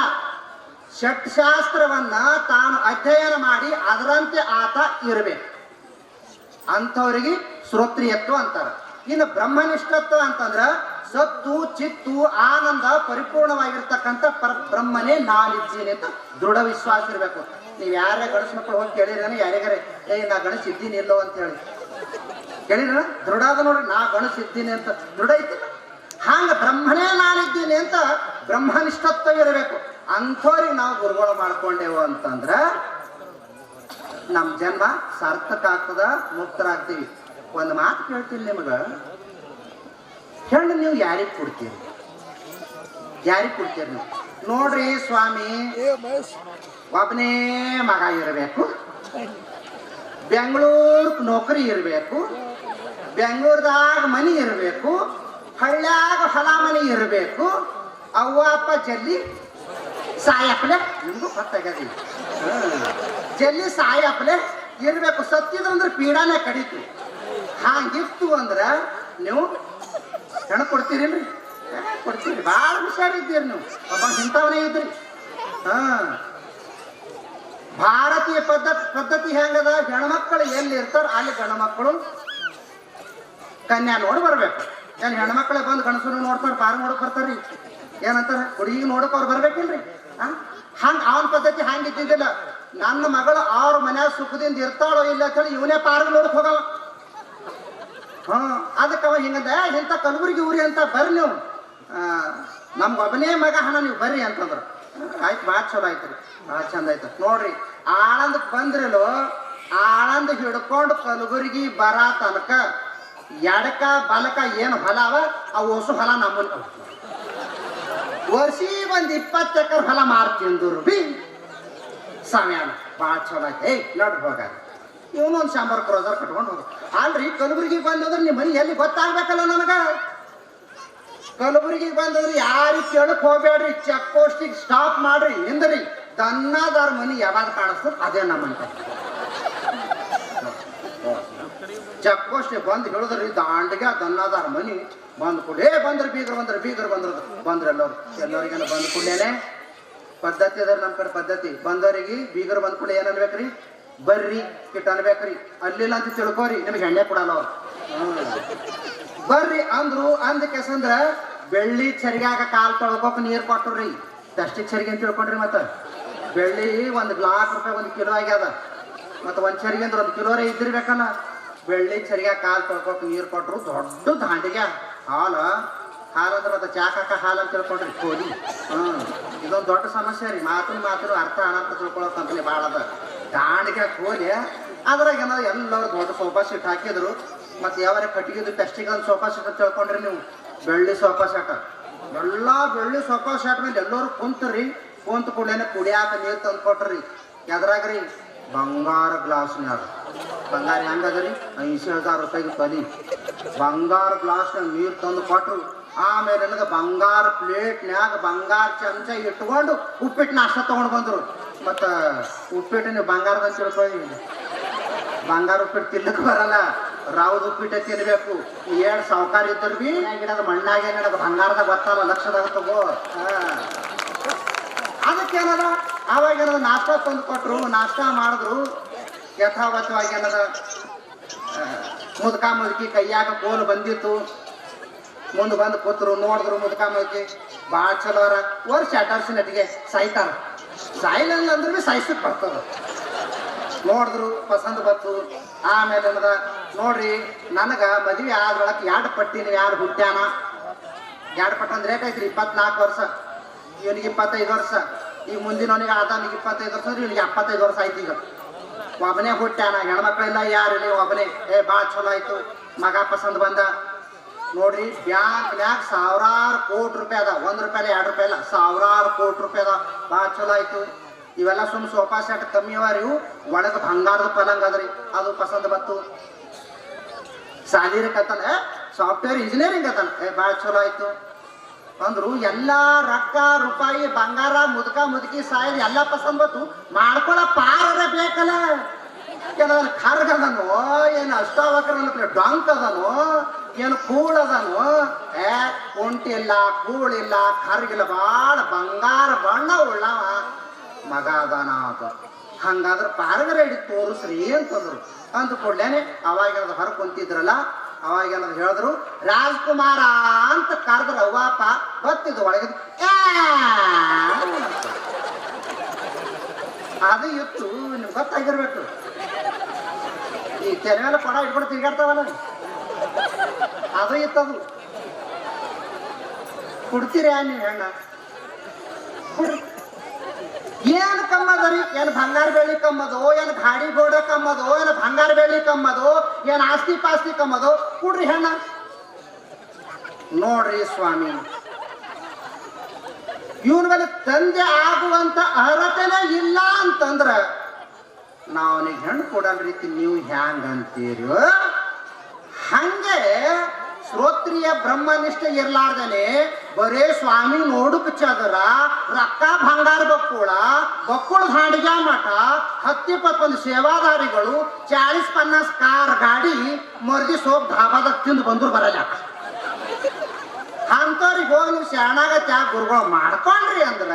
ಷಟ್ಶಾಸ್ತ್ರವನ್ನ ತಾನು ಅಧ್ಯಯನ ಮಾಡಿ ಅದರಂತೆ ಆತ ಇರಬೇಕು. ಅಂಥವ್ರಿಗೆ ಶ್ರೋತ್ರಿಯತ್ವ ಅಂತಾರೆ. ಇನ್ನು ಬ್ರಹ್ಮನಿಷ್ಠತ್ವ ಅಂತಂದ್ರ ಸತ್ತು ಚಿತ್ತು ಆನಂದ ಪರಿಪೂರ್ಣವಾಗಿರ್ತಕ್ಕಂಥ ಬ್ರಹ್ಮನೇ ನಾನಿದ್ದೀನಿ ಅಂತ ದೃಢ ವಿಶ್ವಾಸ ಇರಬೇಕು. ನೀವು ಯಾರೇ ಗಣಸ ಮಕ್ಕಳು ಹೋಗಿ ಕೇಳಿರೇನ ಯಾರಿಗಾರೆ ನಾ ಗಣಸ ಇದ್ದೀನಿ ಇಲ್ಲೋ ಅಂತ ಹೇಳಿ ಕೇಳಿರ? ದೃಢ ಅದ ನೋಡ್ರಿ, ನಾ ಗಣಸ ಇದ್ದೀನಿ ಅಂತ ದೃಢ ಐತಿಲ್ಲ. ಹಂಗ ಬ್ರಹ್ಮನೇ ನಾನಿದ್ದೀನಿ ಅಂತ ಬ್ರಹ್ಮನಿಷ್ಠತ್ವ ಇರಬೇಕು. ಅಂಥವ್ರಿಗೆ ನಾವು ಗುರುಗಳು ಮಾಡ್ಕೊಂಡೇವು ಅಂತಂದ್ರ ನಮ್ಮ ಜನ್ಮ ಸಾರ್ಥಕ ಆಗ್ತದ, ಮುಕ್ತರಾಗ್ತೀವಿ. ಒಂದು ಮಾತು ಕೇಳ್ತೀನಿ ನಿಮಗ, ಹೆಣ್ಣು ನೀವು ಯಾರಿಗೆ ಕೊಡ್ತೀರಿ ನೀವು? ನೋಡ್ರಿ ಸ್ವಾಮಿ, ಒಬ್ಬನೇ ಮಗ ಇರಬೇಕು, ಬೆಂಗಳೂರು ನೌಕರಿ ಇರಬೇಕು, ಬೆಂಗಳೂರದಾಗ ಮನಿ ಇರಬೇಕು, ಹಳ್ಳ್ಯಾಗ ಹೊಲ ಮನಿ ಇರಬೇಕು, ಅವ್ವ ಅಪ್ಪ ಜಲ್ಲಿ ಸಾಯಪ್ಲೆ, ನಿಮಗೂ ಗೊತ್ತಾಗ್ಯದ, ಜಲ್ಲಿ ಸಾಯಪ್ಲೆ ಇರಬೇಕು. ಸತ್ತಿದ್ರಂದ್ರೆ ಪೀಡಾನೇ ಕಡಿತು. ಹಾಗಿತ್ತು ಅಂದ್ರೆ ನೀವು ಹೆಣ್ಣು ಕೊಡ್ತೀರಿಲ್ರಿ? ಕೊಡ್ತೀರಿ. ಭಾಳ ಹುಷಾರಿದ್ದೀರಿ ನೀವು. ಒಬ್ಬ ಇಂಥವನೇ ಇದ್ರಿ. ಭಾರತೀಯ ಪದ್ಧತಿ ಹೆಂಗದ? ಹೆಣ್ಮಕ್ಳು ಎಲ್ಲಿ ಇರ್ತಾರ ಅಲ್ಲಿ ಗಂಡ್ಮಕ್ಳು ಕನ್ಯಾ ನೋಡಿ ಬರ್ಬೇಕು. ಏನ್ ಹೆಣ್ಮಕ್ಳೆ ಬಂದು ಗಣಸನ್ನು ನೋಡ್ತಾರ, ಬಾರಿ ನೋಡಕ್ ಬರ್ತಾರ್ರಿ. ಏನಂತಾರ? ಹುಡುಗಿ ನೋಡಕ್ ಅವ್ರು ಬರ್ಬೇಕಿಲ್ರಿ? ಹಂಗ ಅವನ ಪದ್ಧತಿ ಹಂಗಿದ್ದಿದ್ದಿಲ್ಲ. ನನ್ನ ಮಗಳು ಅವ್ರ ಮನ್ಯಾಗ ಸುಖದಿಂದ ಇರ್ತಾಳೋ ಇಲ್ಲ ಅಂತ ಹೇಳಿ ಇವನೇ ಪಾರ್ಗ ನೋಡಕ್ ಹೋಗಲ್ಲ. ಅದಕ್ಕೆ ಅವ ಹಿಂಗಂದ ಇಂಥ ಕಲಬುರ್ಗಿ ಊರಿ ಅಂತ ಬರ್ರಿ ನೀವು, ನಮ್ಗೆ ಒಬ್ಬನೇ ಮಗ ಹಣ ನೀವು ಬರ್ರಿ ಅಂತಂದ್ರು. ಆಯ್ತು, ಭಾಳ ಚಲೋ ಆಯ್ತು ರೀ, ಭಾಳ ಚಂದ ಆಯ್ತು. ನೋಡ್ರಿ, ಆಳಂದಕ್ಕೆ ಬಂದ್ರಲ್ಲೋ, ಆಳಂದ ಹಿಡ್ಕೊಂಡು ಕಲಬುರ್ಗಿ ಬರ ತನಕ ಎಡಕ ಬಲಕ ಏನು ಹೊಲ ಅವ ಅವು ಹೊಸ ಹೊಲ ನಮ್ಮನ್ನ ವರ್ಷಿ ಒಂದು 20 ಎಕರೆ ಹೊಲ ಮಾರ್ತಿಂದ್ರು ಬಿ ಸಮಯಾನ ಭಾಳ ಚಲೋ ಆಯ್ತು. ನೋಡ್ರಿ ಹೋಗ ಇವನೊಂದು 100 ಕ್ರೋಸರ್ ಕಟ್ಕೊಂಡು ಹೋಗ. ಅಲ್ರಿ ಕಲಬುರ್ಗಿಗೆ ಬಂದಂದ್ರೆ ನಿಮ್ಮ ಮನೆ ಎಲ್ಲಿ ಗೊತ್ತಾಗ್ಬೇಕಲ್ಲ ನನಗ. ಕಲಬುರ್ಗಿಗೆ ಬಂದಂದ್ರೆ ಯಾರಿಗೆ ಕೇಳಕ್ ಹೋಗ್ಬೇಡ್ರಿ, ಚೆಕ್ ಪೋಸ್ಟಿಗೆ ಸ್ಟಾಪ್ ಮಾಡ್ರಿ, ನಿಂದ್ರಿ. ದನ್ನದಾರ ಮನಿ ಯಾವಾಗ ಕಾಣಿಸ್ತದ ಅದೇ ನಮ್ಮಂತ ಚೆಕ್ ಪೋಸ್ಟಿಗೆ ಬಂದು ಹೇಳಿದ್ರಿ, ದಾಂಡಿಗೆ ದನ್ನದಾರ ಮನಿ ಬಂದು ಕೂಡಲೇ ಬಂದ್ರೆ ಬೀಗರು ಬಂದ್ರು ಎಲ್ಲರಿಗೇನು ಬಂದು ಕೂಡಲೇನೆ ಪದ್ಧತಿ ಅದ ನಮ್ಮ ಕಡೆ ಪದ್ಧತಿ. ಬಂದವರಿಗೆ ಬೀಗರು ಬಂದ್ ಕೂಡ ಏನ್ ಅನ್ಬೇಕ್ರಿ? ಬರ್ರಿ ಕಿಟ್ ಅನ್ಬೇಕ್ರಿ. ಅಲ್ಲಿಲ್ಲ ಅಂತ ತಿಳ್ಕೋರಿ, ನಿಮ್ಗೆ ಎಣ್ಣೆ ಕೊಡಲ್ಲ ಅವ್ರು. ಬರ್ರಿ ಅಂದ್ರು. ಅಂದ ಕೆಸಂದ್ರ ಬೆಳ್ಳಿ ಚರಿಗಾಗ ಕಾಲ್ ತೊಳ್ಕೊಕ್ ನೀರ್ ಕೊಟ್ರಿ. ಪ್ಲಾಸ್ಟಿಕ್ ಚರಿಗೆ ಅಂತ ತಿಳ್ಕೊಂಡ್ರಿ. ಮತ್ತ ಬೆಳ್ಳಿ ₹1 ಲಕ್ಷ 1 ಕಿಲೋ ಆಗ್ಯದ. ಮತ್ತ ಒಂದ್ ಚರಿಗೆ ಅಂದ್ರೆ 1 ಕಿಲೋರೇ ಇದ್ದಿರ್ಬೇಕಲ್ಲ. ಬೆಳ್ಳಿ ಚರಿಗಾಗ ಕಾಲ್ ತೊಳ್ಕೊಕ್ ನೀರ್ ಕೊಟ್ರು. ದೊಡ್ಡ ದಾಂಡಿಗೆ ಹಾಲಂದ್ರೆ ಮತ್ತೆ ಚಾಕಾಕ ಹಾಲು ಅಂತ ತಿಳ್ಕೊಂಡ್ರಿ ಕೋಡಿ. ಇದೊಂದು ದೊಡ್ಡ ಸಮಸ್ಯೆ ರೀ. ಮಾತು ಅರ್ಥ ಅನರ್ಥ ತಿಳ್ಕೊಳ್ಳೋ ಕಂಪನಿ ಭಾಳ ಅದ. ದಾಂಡಿಗೆ ಕೋಲಿ ಅದ್ರಾಗ ಏನಾದ್ರು ಎಲ್ಲರೂ ದೊಡ್ಡ ಸೋಫಾ ಸೀಟ್ ಹಾಕಿದ್ರು. ಮತ್ತೆ ಯಾವಾರ ಕಟ್ಟಿಗೆದು ಟೆಸ್ಟಿಗೆ ಒಂದು ಸೋಫಾ ಸೀಟ್ ಅಂತ ತಿಳ್ಕೊಂಡ್ರಿ ನೀವು. ಬೆಳ್ಳಿ ಸೋಫಾ ಸೆಟ್, ಎಲ್ಲ ಬೆಳ್ಳಿ ಸೋಫಾ ಸೆಟ್ ಮೇಲೆ ಎಲ್ಲರೂ ಕುಂತ್ರಿ. ಕುಂತ ಕೂಡಲೇನೆ ಕುಡಿಯಾಕ ನೀರು ತಂದು ಕೊಟ್ರಿ. ಎದ್ರಾಗ್ರಿ? ಬಂಗಾರ ಗ್ಲಾಸ್ನ್ಯಾಗ. ಬಂಗಾರ ಹೆಂಗದ್ರಿ? 80,000 ರೂಪಾಯಿಗೆ ತೊಲಿ. ಬಂಗಾರ ಗ್ಲಾಸ್ನಾಗ ನೀರು ತಂದು ಕೊಟ್ರು. ಆಮೇಲೆ ನನಗೆ ಬಂಗಾರ ಪ್ಲೇಟ್ನ್ಯಾಗ ಬಂಗಾರ ಚಮಚ ಇಟ್ಕೊಂಡು ಉಪ್ಪಿಟ್ಟು ನಾಷ್ಟ ತೊಗೊಂಡು ಬಂದರು. ಮತ್ತು ಉಪ್ಪಿಟ್ಟು ನೀವು ಬಂಗಾರದಂತ ತಿಳ್ಕೊಳ್ಳಿ, ಬಂಗಾರ ಉಪ್ಪಿಟ್ಟು ತಿನ್ನಕ್ಕೆ ಬರಲ್ಲ. ರಾವ್ದು ಉಪ್ಪಿಟ್ಟೆ ತಿನ್ಬೇಕು. 7 ಸಾವುಕಾರ ಇದ್ದರು ಬಿ ಗಿಡದ ಮಣ್ಣಾಗೆ ನಡದ ಬಂಗಾರದ ಗೊತ್ತಲ್ಲ, ಲಕ್ಷದಾಗ ತಗೋ. ಅದಕ್ಕೇನದ ಅವಾಗ ಏನದ ನಾಷ್ಟ ತಂದು ಕೊಟ್ಟರು. ನಾಷ್ಟ ಮಾಡಿದ್ರು. ಯಥಾವತ್ತವಾಗಿ ಏನದ ಮುದುಕಿ ಕೈಯಾಗ ಕೋಲು ಬಂದಿತ್ತು. ಮುಂದೆ ಬಂದು ಕೂತರು, ನೋಡಿದ್ರು ಮುದುಕ ಮುದುಕಿ ಭಾಳ ಚಲೋ ಅರ. ವರ್ಷ ಅಟಾರ್ಸಿ ನಟಿಗೆ ಸಾಯ್ತಾರ. ಸಾಯಿಲ್ಲ ಅಂದ್ರೆ ಭೀ ಸಾಯಿಸಕ್ಕೆ ಬರ್ತದ. ನೋಡಿದ್ರು ಪಸಂದ್ ಬತ್ತು. ಆಮೇಲೆ ಏನದ ನೋಡ್ರಿ, ನನಗೆ ಮದುವೆ ಆದ್ರೊಳಗೆ 2 ಪಟ್ಟಿ ನೀವು ಯಾರು ಹುಟ್ಟ್ಯಾನ. 2 ಪಟ್ಟ ಅಂದ್ರೆ ಏಟಾಯ್ತ್ರಿ? 24 ವರ್ಷ. ಇವನಿಗೆ 25 ವರ್ಷ. ಈಗ ಮುಂದಿನವನಿಗೆ ಆದವನಿಗೆ 25 ವರ್ಷ ಅಂದ್ರೆ ಇವನಿಗೆ 75 ವರ್ಷ ಆಯ್ತು. ಈಗ ಒಬ್ಬನೇ ಹುಟ್ಟ್ಯಾನ, ಹೆಣ್ಮಕ್ಳೆಲ್ಲ ಯಾರಿಲ್ಲ, ಒಬ್ಬನೇ. ಭಾಳ ಚಲೋ ಆಯ್ತು, ಮಗ ಪಸಂದ್ ಬಂದ. ನೋಡ್ರಿ, ಬ್ಯಾಂಕ್ನ್ಯಾಗ ಸಾವಿರಾರು ಕೋಟಿ ರೂಪಾಯಿ ಅದ. 1 ರೂಪಾಯಿ 2 ರೂಪಾಯಿ ಅಲ್ಲ, ಸಾವಿರಾರು ಕೋಟಿ ರೂಪಾಯಿ ಅದ. ಭಾಳ ಚಲೋ ಆಯ್ತು. ಇವೆಲ್ಲ ಸೋಫಾ ಸೆಟ್ ಕಮ್ಮಿ ಅವ ರೀ. ಒಳಗೆ ಬಂಗಾರದ ಪಲಂಗ್ ಅದ್ರಿ, ಅದು ಪಸಂದ್ ಬತ್ತು. ಸಾಲಿರಕತ್ತಾನ, ಸಾಫ್ಟ್ವೇರ್ ಇಂಜಿನಿಯರಿಂಗ್ ಅತ್ತಾನ. ಭಾಳ ಚಲೋ ಆಯ್ತು ಅಂದ್ರು. ಎಲ್ಲ ರೊಕ್ಕ ರೂಪಾಯಿ ಬಂಗಾರ ಮುದುಕಿ ಸಾಯಿಲ್ ಎಲ್ಲ ಪಸಂದ್ ಬತ್ತು. ಮಾಡ್ಕೊಳ ಪಾರ ಬೇಕಲ್ಲ. ಕೆಲವೊಂದು ಖರ್ಗ್ ಅದನು, ಏನು ಅಷ್ಟಾವಕ್ರ ಡಾಂಕ್ ಅದನು, ಏನು ಕೂಳ್ ಅದನು. ಕುಂಟಿಲ್ಲ, ಕೂಳಿಲ್ಲ, ಖರ್ಗಿಲ್ಲ, ಭಾಳ ಬಂಗಾರ ಬಣ್ಣ ಉಳ್ಳವ ಮಗ ಅದಾನ ಅಂತ. ಹಂಗಾದ್ರೆ ಪಾರಗರ ಹಿಡಿದು ತೋರಿಸ್ರಿ ಅಂತಂದ್ರು. ಅಂದ ಕೂಡ್ಲೇನೆ ಅವಾಗೇನದು ಹೊರ ಕುಂತಿದ್ರಲ್ಲ, ಅವಾಗೇನದು ಹೇಳಿದ್ರು ರಾಜ್ಕುಮಾರ ಅಂತ ಕರೆದ್ರು. ಅವ್ವಾಪ ಗೊತ್ತಿದ್ದು ಒಳಗೆ ಅದು ಇತ್ತು, ನಿಮ್ಗೆ ಗೊತ್ತಾಗಿರ್ಬೇಕು. ಈ ತೆರೆ ಮೇಲೆ ಕೊಡ ಇಟ್ಕೊಂಡು ತಿರ್ಗಾಡ್ತಾವಲ್ಲ, ಅದು ಇತ್ತದು. ಕುಡ್ತೀರ ನೀವು ಹೆಣ್ಣ? ಏನು ಕಮ್ಮದರಿ? ಏನು ಬಂಗಾರ ಬೆಳ್ಳಿ ಕಮ್ಮದೋ, ಏನು ಗಾಡಿ ಗೋಡ ಕಮ್ಮದೋ, ಏನು ಬಂಗಾರ ಬೆಳ್ಳಿ ಕಮ್ಮದೋ, ಏನು ಆಸ್ತಿ ಪಾಸ್ತಿ ಕಮ್ಮದೋ? ಕುಡ್ರಿ ಹೆಣ್ಣ. ನೋಡ್ರಿ ಸ್ವಾಮಿ, ಇವನ ಮೇಲೆ ತಂದೆ ಆಗುವಂತ ಅರ್ಹತೆನೇ ಇಲ್ಲ ಅಂತಂದ್ರ ನಾವು ಅವನಿಗೆ ಹೆಣ್ಣು ಕೊಡಲ್ ರೀತಿ ನೀವು ಹ್ಯಾಂಗ ಅಂತೀರಿ? ಹಂಗೆ ಶ್ರೋತ್ರಿಯ ಬ್ರಹ್ಮನಿಷ್ಠೆ ಇರ್ಲಾರ್ದೇನೆ ಬರೇ ಸ್ವಾಮಿ ನೋಡುಕ್ ಚದರ, ರೊಕ್ಕ ಬಂಗಾರ ಬಕ್ಕುಳ ಹಾಂಡಿಗೆ ಮಠ, 10-21 ಸೇವಾದಾರಿಗಳು, 40-50 ಕಾರ್ ಗಾಡಿ ಮರ್ದಿ ಸೋಪ್ ಧಾಬಾದಾಗ ತಿಂದು ಬಂದ್ರು ಬರಲ್ಲ. ಅಂಥವ್ರಿಗೆ ಹೋಗಿ ನೀವು ಶರಣಾಗತ್ಯ ಗುರುಗಳು ಮಾಡ್ಕೊಂಡ್ರಿ ಅಂದ್ರ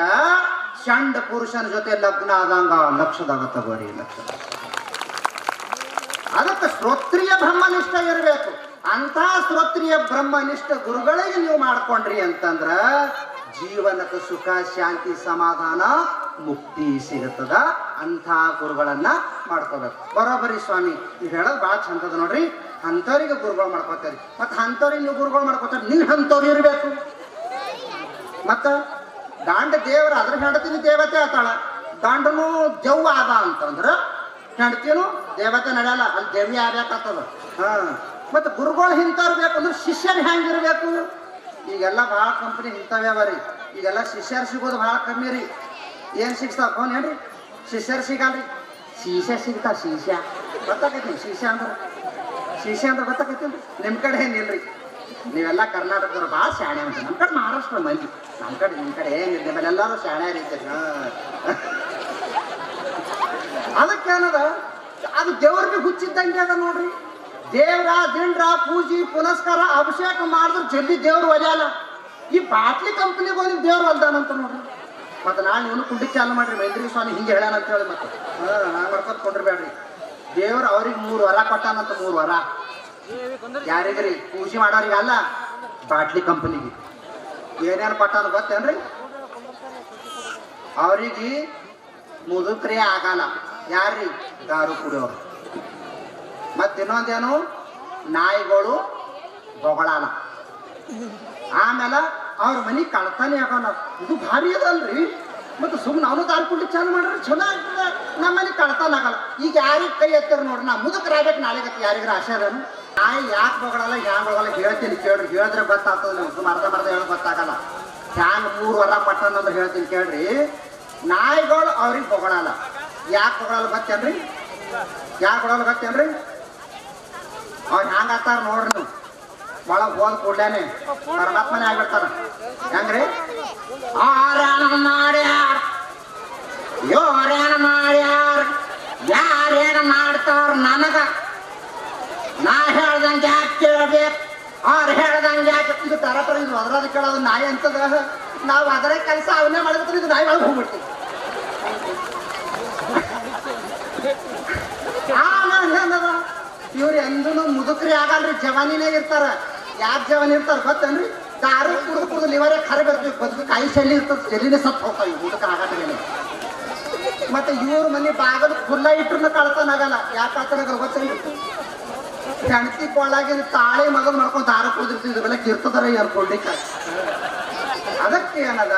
ಚಂಡ ಪುರುಷನ ಜೊತೆ ಲಗ್ನ ಆದಂಗ ಲಕ್ಷದಾಗ ತಗೋರಿ, ಲಕ್ಷದ. ಅದಕ್ಕೆ ಶ್ರೋತ್ರಿಯ ಬ್ರಹ್ಮನಿಷ್ಠ ಇರಬೇಕು. ಅಂತ ಶ್ರೋತ್ರಿಯ ಬ್ರಹ್ಮನಿಷ್ಠ ಗುರುಗಳಿಗೆ ನೀವು ಮಾಡ್ಕೊಂಡ್ರಿ ಅಂತಂದ್ರ ಜೀವನಕ್ಕೆ ಸುಖ, ಶಾಂತಿ, ಸಮಾಧಾನ, ಮುಕ್ತಿ ಸಿಗುತ್ತದ. ಅಂಥ ಗುರುಗಳನ್ನ ಮಾಡ್ಕೋಬೇಕು. ಬರೋಬರಿ ಸ್ವಾಮಿ, ಇದು ಹೇಳೋದು ಭಾಳ ಚಂದದ ನೋಡ್ರಿ. ಅಂಥವ್ರಿಗೆ ಗುರುಗಳು ಮಾಡ್ಕೋತಾರಿ. ಮತ್ತು ಅಂಥವ್ರಿಗೆ ನೀವು ಗುರುಗಳು ಮಾಡ್ಕೋತಾರೆ, ನೀವು ಅಂಥವ್ರು ಇರಬೇಕು. ಮತ್ತು ದಾಂಡ ದೇವ್ರ ಅದ್ರ ಹೆಂಡತಿನ ದೇವತೆ ಆತಾಳ. ದಾಂಡನು ದೆವ್ವ ಆದ ಅಂತಂದ್ರ ಹೆಂಡತಿನು ದೇವತೆ ನಡೆಯಲ್ಲ, ಅಲ್ಲಿ ದೇವಿ ಆಗ್ಬೇಕಾಗ್ತದ. ಮತ್ತು ಗುರುಗಳು ಇಂಥವ್ರು ಬೇಕಂದ್ರೆ ಶಿಷ್ಯರು ಹೆಂಗಿರ್ಬೇಕು? ಈಗೆಲ್ಲ ಭಾಳ ಕಂಪ್ನಿ ಇಂಥವೇ ಅವ ರೀ. ಈಗೆಲ್ಲ ಶಿಷ್ಯರು ಸಿಗೋದು ಭಾಳ ಕಮ್ಮಿ ರೀ. ಏನು ಸಿಗ್ತಾವ ಫೋನ್ ಏನ್ರಿ? ಶಿಷ್ಯರು ಸಿಗಲ್ರಿ, ಶೀಶೆ ಸಿಗ್ತಾವ. ಶೀಶೆ ಗೊತ್ತಾಕೈತಿ? ಶೀಶೆ ಅಂದ್ರೆ ಗೊತ್ತಾಕೈತಿ? ನಿಮ್ಮ ಕಡೆ ಏನಿಲ್ರಿ. ನೀವೆಲ್ಲ ಕರ್ನಾಟಕದವ್ರು ಭಾಳ ಶಾಣೆ ಅಂತ. ನಮ್ಮ ಕಡೆ ಮಹಾರಾಷ್ಟ್ರ ಮಂದಿ, ನಮ್ಮ ಕಡೆ ನಿಮ್ಮ ಕಡೆ ಏನಿಲ್ಲ. ನಿಮ್ಮಲ್ಲಿ ಎಲ್ಲರೂ ಶಾಣೆ ಇರ್ತೀರಿ. ಅದಕ್ಕೇನದ, ಅದು ದೇವ್ರಿಗೆ ಹುಚ್ಚಿದ್ದಂಗೆ ಅದ ನೋಡ್ರಿ. ದೇವ್ರ ದಿಂಡ್ರ ಪೂಜೆ ಪುನಸ್ಕಾರ ಅಭಿಷೇಕ ಮಾಡಿದ್ರೆ ಜಲ್ದಿ ದೇವ್ರು ಒಲೆಯಲ್ಲ. ಈ ಬಾಟ್ಲಿ ಕಂಪ್ನಿಗೆ ಹೋಗಿ ದೇವ್ರು ಅಲ್ದಾನಂತ ನೋಡ್ರಿ. ಮತ್ತೆ ನಾನು ಇವನು ಕುಂಡಿ ಚಾಲು ಮಾಡ್ರಿ, ಮೈಂದ್ರಿ ಸ್ವಾಮಿ ಹಿಂಗೆ ಹೇಳ್ಯಾನ ಅಂತ ಹೇಳಿ ಮತ್ತೆ ಹಂಗೆ ಮಾಡ್ಕೊತ ಕೊಂಡ್ರಬೇಡ್ರಿ. ದೇವ್ರು ಅವ್ರಿಗೆ 3 ವರ ಕೊಟ್ಟಾನಂತ. 3 ವರ ಯಾರಿಗ್ರಿ? ಪೂಜೆ ಮಾಡೋರಿಗೆ ಅಲ್ಲ, ಬಾಟ್ಲಿ ಕಂಪ್ನಿಗೆ. ಏನೇನು ಕೊಟ್ಟಾನ ಗೊತ್ತೇನ್ರಿ? ಅವ್ರಿಗೆ ಮುದುಕ್ರೇ ಆಗಲ್ಲ. ಯಾರ್ರಿ? ದಾರು ಕುಡಿಯೋರು. ಮತ್ತು ಇನ್ನೊಂದೇನು, ನಾಯಿಗಳು ಬೊಗಳಲ್ಲ. ಆಮೇಲೆ ಅವ್ರ ಮನೆ ಕಳ್ತಾನೆ ಆಗೋಣ. ಇದು ಭಾರಿ ಅದಲ್ರಿ. ಮತ್ತು ಸುಮ್ಮನೆ ಅವನು ದಾರು ಕುಡ್ಲಿ ಚಾಲು ಮಾಡ್ರಿ, ಚಲೋ ಆಗ್ತದೆ. ನಮ್ಮ ಮನೆ ಕಳ್ತಾನ ಆಗಲ್ಲ. ಈಗ ಯಾರಿಗೆ ಕೈ ಎತ್ತಾರ ನೋಡ್ರಿ, ನಾ ಮುದುಕರಾಗಬೇಕು ನಾಳೆಗತ್ತೆ ಯಾರಿಗಾರ ಆಶಾರನು. ನಾಯಿ ಯಾಕೆ ಬೊಗಳಲ್ಲ, ಹ್ಯಾಂಗ ಬೊಗಳಲ್ಲ ಹೇಳ್ತೀನಿ ಕೇಳ್ರಿ. ಹೇಳಿದ್ರೆ ಗೊತ್ತಾಗ್ತದೆ. ನೀವು ಸುಮ್ಮ ಅರ್ಧ ಹೇಳೋದು ಗೊತ್ತಾಗಲ್ಲ. ಹ್ಯಾಂಗ 3 ವರ ಪಟ್ಟನಂದ್ರೆ ಹೇಳ್ತೀನಿ ಕೇಳ್ರಿ. ನಾಯಿಗಳು ಅವ್ರಿಗೆ ಬೊಗಳಲ್ಲ. ಯಾಕೆ ಬೊಗಳಲ್ಲ ಗೊತ್ತೇನ್ರಿ? ಯಾಕೆ ಬೊಗಳಲ್ಲ ಗೊತ್ತೇನ್ರಿ? ಅವ್ರು ಹ್ಯಾಂಗ ಆಗ್ತಾರ ನೋಡ್ರಿ. ನೀವು ಒಳಗೆ ಹೋದ್ ಕೂಡ್ಲೇನೆ ಪರಮಾತ್ಮನೇ ಆಗ್ಬಿಡ್ತಾರ. ಹೆಂಗ್ರಿ? ಆರೇನು ಮಾಡ್ಯಾರ, ಯೋರೇನು ಮಾಡ್ಯಾರ, ಯಾರೇನು ಮಾಡ್ತಾರ ನನಗ, ನಾ ಹೇಳ್ದಂಗೆ ಯಾಕೆ ಕೇಳ್ಬೇಕು, ಅವ್ರು ಹೇಳ್ದಂಗೆ ಯಾಕೆ? ಇದು ತರ ಇದು ಅದ್ರದ ಕೇಳೋದು ನಾಯಿ ಅಂತದ. ನಾವು ಅದರ ಕೆಲಸ ಅವನ್ನೇ ಮಾಡಿದ್ರೆ ಇದು ನಾಯಿ ಒಳಗೆ ಹೋಗ್ಬಿಡ್ತೀವಿ. ಏನದ ಇವ್ರು ಎಂದೂ ಮುದುಕ್ರಿ ಆಗಲ್ರಿ, ಜವಾನಿನೇ ಇರ್ತಾರ. ಯಾಕೆ ಜವಾನಿ ಇರ್ತಾರ ಗೊತ್ತೇನ್ರಿ? ದಾರು ಕುಡಿದು ಲಿವರೇ ಖರೆ ಬರ್ತೀವಿ. ಬದುಕು ಕಾಯಿ ಶೈಲಿ ಇರ್ತದೆ, ಜಲ್ಲಿನೇ ಸತ್ತು ಹೋಗ್ತಾವೆ. ಊಟಕ್ಕೆ ಆಗಟ್ಟೇನೆ ಮತ್ತೆ ಇವ್ರ ಮನೆ ಬಾಗಲು ಖುಲ್ಲ ಇಟ್ರು ಕಳ್ತನಾಗಲ್ಲ. ಯಾಕೆ ಕಳ್ತನಾಗಲ್ಲ ಗೊತ್ತಿಲ್ಲ, ಹೆಂಡತಿ ಕೊಳ್ಳಾಗಿ ತಾಳೆ ಮಗನ್ ಮಾಡ್ಕೊಂಡು ದಾರ ಕುದಿರ್ತಿದ್ರಲ್ಲ ಕಿರ್ತದಾರ ಅನ್ಕೊಂಡಿಕ್ಕ. ಅದಕ್ಕೆ ಏನದ,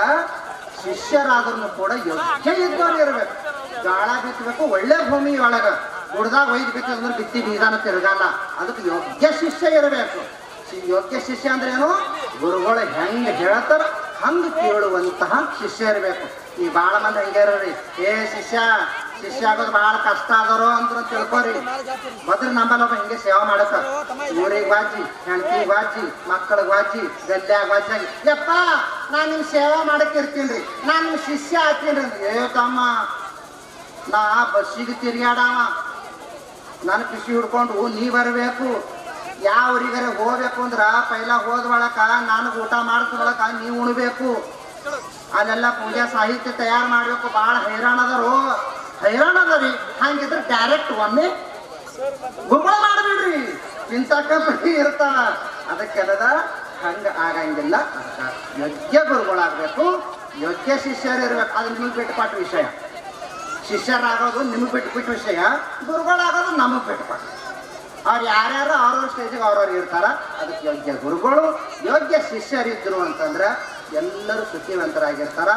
ಶಿಷ್ಯರಾದ್ರೂ ಕೂಡ ಯೋಗ್ಯ ಇದ್ದವ್ರು ಇರ್ಬೇಕು. ಗಾಳ ಬಿತ್ತಬೇಕು ಒಳ್ಳೆ ಭೂಮಿ ಒಳಗ, ಗುಡ್ದಾಗ ಒಯ್ದು ಬಿತ್ತಂದ್ರೆ ಬಿತ್ತಿ ಬೀಜಾನ ತಿರ್ಗಲ್ಲ. ಅದಕ್ಕೆ ಯೋಗ್ಯ ಶಿಷ್ಯ ಇರಬೇಕು. ಯೋಗ್ಯ ಶಿಷ್ಯ ಅಂದ್ರೆ ಏನು, ಗುರುಗಳು ಹೆಂಗ್ ಹೇಳ್ತಾರ ಹಂಗ ಕೇಳುವಂತಹ ಶಿಷ್ಯ ಇರಬೇಕು. ಈ ಬಾಳ ಮಂದಿ ಹಂಗೆ ಇರ್ರಿ, ಏ ಶಿಷ್ಯ ಆಗೋದು ಬಹಳ ಕಷ್ಟ ಆದರೋ ಅಂತ ತಿಳ್ಕೊರಿ. ಮೊದಲು ನಮ್ಮಲ್ಲೊಬ್ಬ ಹಿಂಗೆ ಸೇವಾ ಮಾಡಕ, ಊರಿಗೆ ವಾಜಿ, ಹೆಂಡತಿಗೆ ವಾಜಿ, ಮಕ್ಕಳಿಗೆ ವಾಜಿ, ಗಲ್ಯಾಗ ವಾಜಿ, ಯಪ್ಪ ನಾನು ನಿಮ್ ಸೇವಾ ಮಾಡಕ್ ಇರ್ತೀನಿ, ನಾನು ನಿಮ್ ಶಿಷ್ಯ ಆಗ್ತೀನಿ. ಏ ತಮ್ಮ, ನಾ ಬಸ್ಸಿಗೆ ತಿರ್ಗಾಡವ, ನಾನು ಪಿಸಿ ಹಿಡ್ಕೊಂಡು ನೀ ಬರಬೇಕು. ಯಾವ ಊರಿಗಾರೆ ಹೋಗ್ಬೇಕು ಅಂದ್ರ ಪೈಲ ಹೋದ ಬಳಕ ನನಗೆ ಊಟ ಮಾಡಿದ ಬಳಕ ನೀವು ಉಣ್ಬೇಕು. ಅಲ್ಲೆಲ್ಲ ಪೂಜಾ ಸಾಹಿತ್ಯ ತಯಾರು ಮಾಡ್ಬೇಕು. ಭಾಳ ಹೈರಾಣ ಅದರಿ. ಹಂಗಿದ್ರೆ ಡೈರೆಕ್ಟ್ ಒಮ್ಮೆ ಗುರುಗಳು ಮಾಡ್ಬಿಡ್ರಿ, ಇಂಥ ಕಂಪನಿ ಇರ್ತಾವ. ಅದಕ್ಕೆಲ್ಲದ ಹಂಗ ಆಗಂಗಿಲ್ಲ. ಯೋಗ್ಯ ಗುರುಗಳಾಗಬೇಕು, ಯೋಗ್ಯ ಶಿಷ್ಯರು ಇರ್ಬೇಕು. ಅದು ನಿಮಗೆ ಬಿಟ್ಟುಪಾಟ ವಿಷಯ. ಶಿಷ್ಯರಾಗೋದು ನಿಮಗೆ ಬಿಟ್ಟು ವಿಷಯ, ಗುರುಗಳಾಗೋದು ನಮಗೆ ಬಿಟ್ಟುಪಾಟ. ಅವ್ರು ಯಾರ್ಯಾರು ಅವ್ರವ್ರ ಸ್ಟೇಜಿಗೆ ಅವ್ರವ್ರು ಇರ್ತಾರ. ಅದಕ್ಕೆ ಯೋಗ್ಯ ಗುರುಗಳು ಯೋಗ್ಯ ಶಿಷ್ಯರಿದ್ರು ಅಂತಂದ್ರೆ ಎಲ್ಲರೂ ಸುಖಿವಂತರಾಗಿರ್ತಾರ.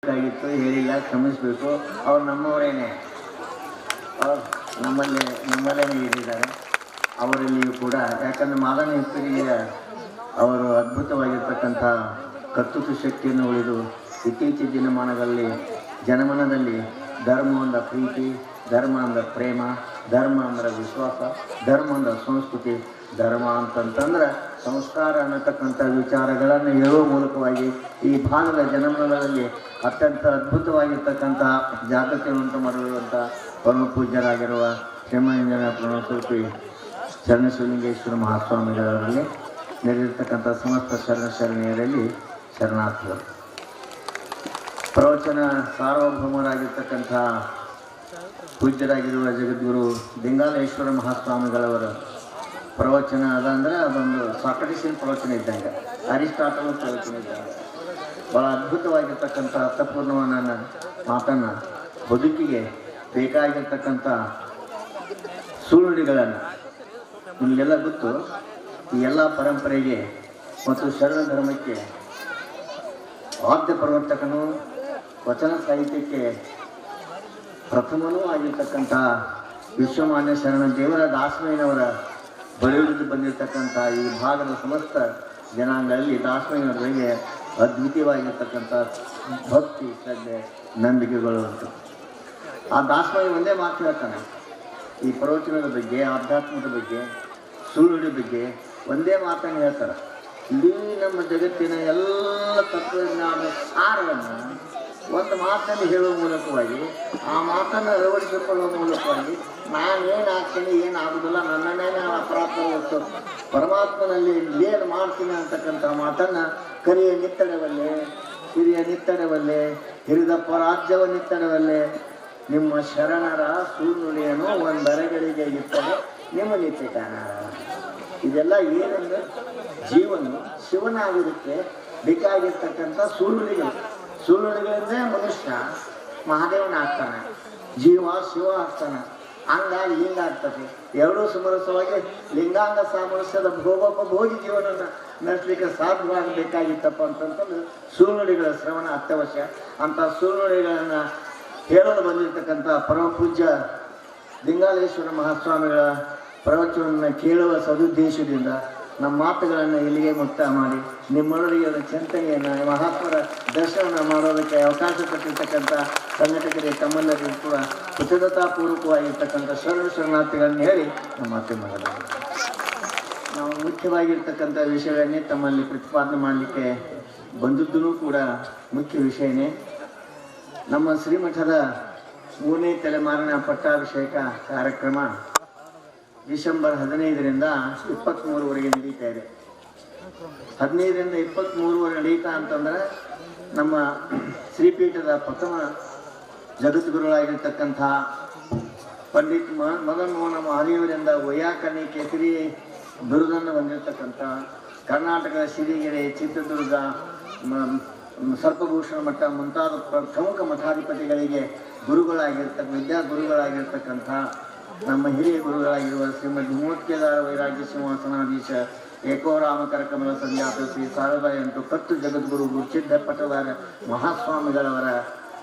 ಆಗಿತ್ತು ಹೇಳಿಲ್ಲ, ಕ್ಷಮಿಸಬೇಕು. ಅವ್ರು ನಮ್ಮವರೇನೆ, ಅವ್ರು ನಮ್ಮಲ್ಲೇ ಇರಿದ್ದಾರೆ. ಅವರಲ್ಲಿಯೂ ಕೂಡ ಯಾಕಂದರೆ ಮಾದನ ಹಿಪ್ಪರಿಗೆ ಅವರು ಅದ್ಭುತವಾಗಿರ್ತಕ್ಕಂಥ ಕರ್ತೃತ್ವ ಶಕ್ತಿಯನ್ನು ಉಳಿದು ಇತ್ತೀಚಿನ ದಿನಮಾನಗಳಲ್ಲಿ ಜನಮನದಲ್ಲಿ ಧರ್ಮ ಅಂದ್ರೆ ಪ್ರೀತಿ, ಧರ್ಮ ಅಂದ್ರೆ ಪ್ರೇಮ, ಧರ್ಮ ಅಂದ್ರೆ ವಿಶ್ವಾಸ, ಧರ್ಮ ಅಂದ್ರೆ ಸಂಸ್ಕೃತಿ, ಧರ್ಮ ಅಂತಂತಂದ್ರೆ ಸಂಸ್ಕಾರ ಅನ್ನತಕ್ಕಂಥ ವಿಚಾರಗಳನ್ನು ಹೇಳುವ ಮೂಲಕವಾಗಿ ಈ ಭಾಗದ ಜನಮನದಲ್ಲಿ ಅತ್ಯಂತ ಅದ್ಭುತವಾಗಿರ್ತಕ್ಕಂಥ ಜಾಗೃತಿಯನ್ನುಂಟು ಮಾಡಿರುವಂಥ ಪರಮ ಪೂಜ್ಯರಾಗಿರುವ ಶ್ರೀಮಂಜನ ಪ್ರಣವಸ್ವರೂಪಿ ಶರಣಶಿವಲಿಂಗೇಶ್ವರ ಮಹಾಸ್ವಾಮಿಗಳಲ್ಲಿ ನೆರೆದಿರ್ತಕ್ಕಂಥ ಸಮಸ್ತ ಶರಣೆಯರಲ್ಲಿ ಶರಣಾರ್ಥಿಗಳು. ಪ್ರವಚನ ಸಾರ್ವಭೌಮರಾಗಿರ್ತಕ್ಕಂಥ ಪೂಜ್ಯರಾಗಿರುವ ಜಗದ್ಗುರು ಲಿಂಗಾಲೇಶ್ವರ ಮಹಾಸ್ವಾಮಿಗಳವರ ಪ್ರವಚನ ಅದಂದರೆ ಅದೊಂದು ಸಾಕ್ರಟಿಸಿನ ಪ್ರವಚನ ಇದ್ದಂಗೆ, ಅರಿಸ್ಟಾಟಲ್ ಪ್ರವಚನ ಇದ್ದಂಗೆ. ಭಾಳ ಅದ್ಭುತವಾಗಿರ್ತಕ್ಕಂಥ ಅರ್ಥಪೂರ್ಣವಾದ ಮಾತನ್ನು, ಬದುಕಿಗೆ ಬೇಕಾಗಿರ್ತಕ್ಕಂಥ ಸುಳ್ಳುಡಿಗಳನ್ನು ನಿಮಗೆಲ್ಲ ಗೊತ್ತು. ಈ ಎಲ್ಲ ಪರಂಪರೆಗೆ ಮತ್ತು ಶರಣ ಧರ್ಮಕ್ಕೆ ವಾದ್ಯ ಪ್ರವರ್ತಕನು, ವಚನ ಸಾಹಿತ್ಯಕ್ಕೆ ಪ್ರಥಮನೂ ಆಗಿರ್ತಕ್ಕಂಥ ವಿಶ್ವಮಾನ್ಯ ಶರಣ ದೇವರ ದಾಸಮಯ್ಯನವರ ಬಳಿಯುವುದು ಬಂದಿರತಕ್ಕಂಥ ಈ ಭಾಗದ ಸಮಸ್ತ ಜನಾಂಗಗಳಲ್ಲಿ ದಾಸಮಯ್ಯನವರಿಗೆ ಅದ್ವಿತೀಯವಾಗಿರ್ತಕ್ಕಂಥ ಭಕ್ತಿ, ಶ್ರದ್ಧೆ, ನಂಬಿಕೆಗಳು ಉಂಟು. ಆ ದಾಸಮಯ್ಯ ಒಂದೇ ಮಾತು ಹೇಳ್ತಾನೆ, ಈ ಪ್ರವಚನದ ಬಗ್ಗೆ, ಆಧ್ಯಾತ್ಮದ ಬಗ್ಗೆ, ಸುಳ್ಳುಡಿ ಬಗ್ಗೆ ಒಂದೇ ಮಾತನ್ನು ಹೇಳ್ತಾರೆ. ಇಡೀ ನಮ್ಮ ಜಗತ್ತಿನ ಎಲ್ಲ ತತ್ವಜ್ಞಾನ ಸಾರವನ್ನು ಒಂದು ಮಾತನ್ನು ಹೇಳುವ ಮೂಲಕವಾಗಿ, ಆ ಮಾತನ್ನು ಅಳವಡಿಸಿಕೊಳ್ಳುವ ಮೂಲಕವಾಗಿ ನಾನೇನು ಆಗ್ತೀನಿ, ಏನಾಗುವುದಿಲ್ಲ, ನನ್ನನ್ನೇ ನಾನು ಅಪರಾಧ ಹೊತ್ತು ಪರಮಾತ್ಮನಲ್ಲಿ ಏನು ಮಾಡ್ತೀನಿ ಅಂತಕ್ಕಂಥ ಮಾತನ್ನು ಕರಿಯ ನಿತ್ತಡವಲ್ಲೇ, ಹಿರಿಯ ನಿತ್ತಡವಲ್ಲೇ, ಹಿರಿದಪ್ಪ ರಾಜ್ಯವ ನಿತ್ತಡವಲ್ಲೇ ನಿಮ್ಮ ಶರಣರ ಸುಳ್ಳುಡಿಯನ್ನು ಒಂದರಗಳಿಗೆ ಇಟ್ಟರೆ ನಿಮ್ಮ ನಿತ್ಯ ಕಾಣಾರ. ಇದೆಲ್ಲ ಏನಂದ್ರೆ ಜೀವನ ಶಿವನಾಗಿರುತ್ತೆ ಬೇಕಾಗಿರ್ತಕ್ಕಂಥ ಸುಳ್ಳುಡಿಗಳು. ಸುಳ್ಳುಡಿಗಳಿಂದ ಮನುಷ್ಯ ಮಹಾದೇವನಾಗ್ತಾನೆ, ಜೀವ ಶಿವ ಆಗ್ತಾನೆ. ಹಂಗಾಗಿ ಹಿಂಗಾಗ್ತದೆ. ಎರಡೂ ಸಮರಸವಾಗಿ ಲಿಂಗಾಂಗ ಸಾಮರಸ್ಯದ ಭೋಗೋಪಭೋಗಿ ಜೀವನವನ್ನು ನಡೆಸಲಿಕ್ಕೆ ಸಾಧ್ಯವಾಗಬೇಕಾಗಿತ್ತಪ್ಪ ಅಂತಂತಂದು ಸುಳ್ಳುಡಿಗಳ ಶ್ರವಣ ಅತ್ಯವಶ್ಯ. ಅಂಥ ಸುಳ್ಳುಡಿಗಳನ್ನು ಹೇಳಲು ಬಂದಿರತಕ್ಕಂಥ ಪರಮ ಪೂಜ್ಯ ಲಿಂಗಾಲೇಶ್ವರ ಮಹಾಸ್ವಾಮಿಗಳ ಪ್ರವಚನವನ್ನು ಕೇಳುವ ಸದುದ್ದೇಶದಿಂದ ನಮ್ಮ ಮಾತುಗಳನ್ನು ಇಲ್ಲಿಗೆ ಮುಕ್ತ ಮಾಡಿ ನಿಮ್ಮೊಳಗೆ ಚಿಂತನೆಯನ್ನು, ಮಹಾತ್ಮರ ದರ್ಶನ ಮಾಡೋದಕ್ಕೆ ಅವಕಾಶ ಕೊಟ್ಟಿರ್ತಕ್ಕಂಥ ಸಂಘಟಕರಿಗೆ ತಮ್ಮೆಲ್ಲರಿಗೂ ಕೂಡ ಕೃತಜ್ಞತಾಪೂರ್ವಕವಾಗಿರ್ತಕ್ಕಂಥ ಶರಣಾರ್ಥಿಗಳನ್ನು ಹೇಳಿ ನಮ್ಮ ಮಾತು ಮಾಡೋದು. ನಾವು ಮುಖ್ಯವಾಗಿರ್ತಕ್ಕಂಥ ವಿಷಯಗಳನ್ನೇ ತಮ್ಮಲ್ಲಿ ಪ್ರತಿಪಾದನೆ ಮಾಡಲಿಕ್ಕೆ ಬಂದದ್ದೂ ಕೂಡ ಮುಖ್ಯ ವಿಷಯನೇ. ನಮ್ಮ ಶ್ರೀಮಠದ 3ನೇ ತಲೆಮಾರಿನ ಪಟ್ಟಾಭಿಷೇಕ ಕಾರ್ಯಕ್ರಮ ಡಿಸೆಂಬರ್ 15ರಿಂದ 23ವರೆಗೆ ನಡೀತಾ ಇದೆ. 15ರಿಂದ 23ವರೆಗೆ ನಡೀತಾ ಅಂತಂದರೆ ನಮ್ಮ ಶ್ರೀಪೀಠದ ಪ್ರಥಮ ಜಗದ್ಗುರುಗಳಾಗಿರ್ತಕ್ಕಂಥ ಪಂಡಿತ್ ಮದನ್ ಮೋಹನ ಮಹದೇವರಿಂದ ವೈಯಾಕರಣಿ ಕೇಸರಿ ಬಿರುದನ್ನು ಹೊಂದಿರತಕ್ಕಂಥ ಕರ್ನಾಟಕದ ಸಿರಿಗೆರೆ, ಚಿತ್ರದುರ್ಗ, ಸರ್ಪಭೂಷಣ ಮಠ ಮುಂತಾದ ಪ್ರಮುಖ ಮಠಾಧಿಪತಿಗಳಿಗೆ ವಿದ್ಯಾಗುರುಗಳಾಗಿರ್ತಕ್ಕಂಥ ನಮ್ಮ ಹಿರಿಯ ಗುರುಗಳಾಗಿರುವ ಶ್ರೀಮದ್ ಮೂವತ್ಕೇದಾರ ವೈರಾಗ್ಯ ಸಿಂಹಾಸನಾಧೀಶ ಏಕೋರಾಮಕರ ಕಮಲ ಸಂಜಾತ ಶ್ರೀ ಶಾರದಾ 8 ಕತ್ತು ಜಗದ್ಗುರು ಗುರುಸಿದ್ಧ ಪಟ್ಟದಾರ ಮಹಾಸ್ವಾಮಿಗಳವರ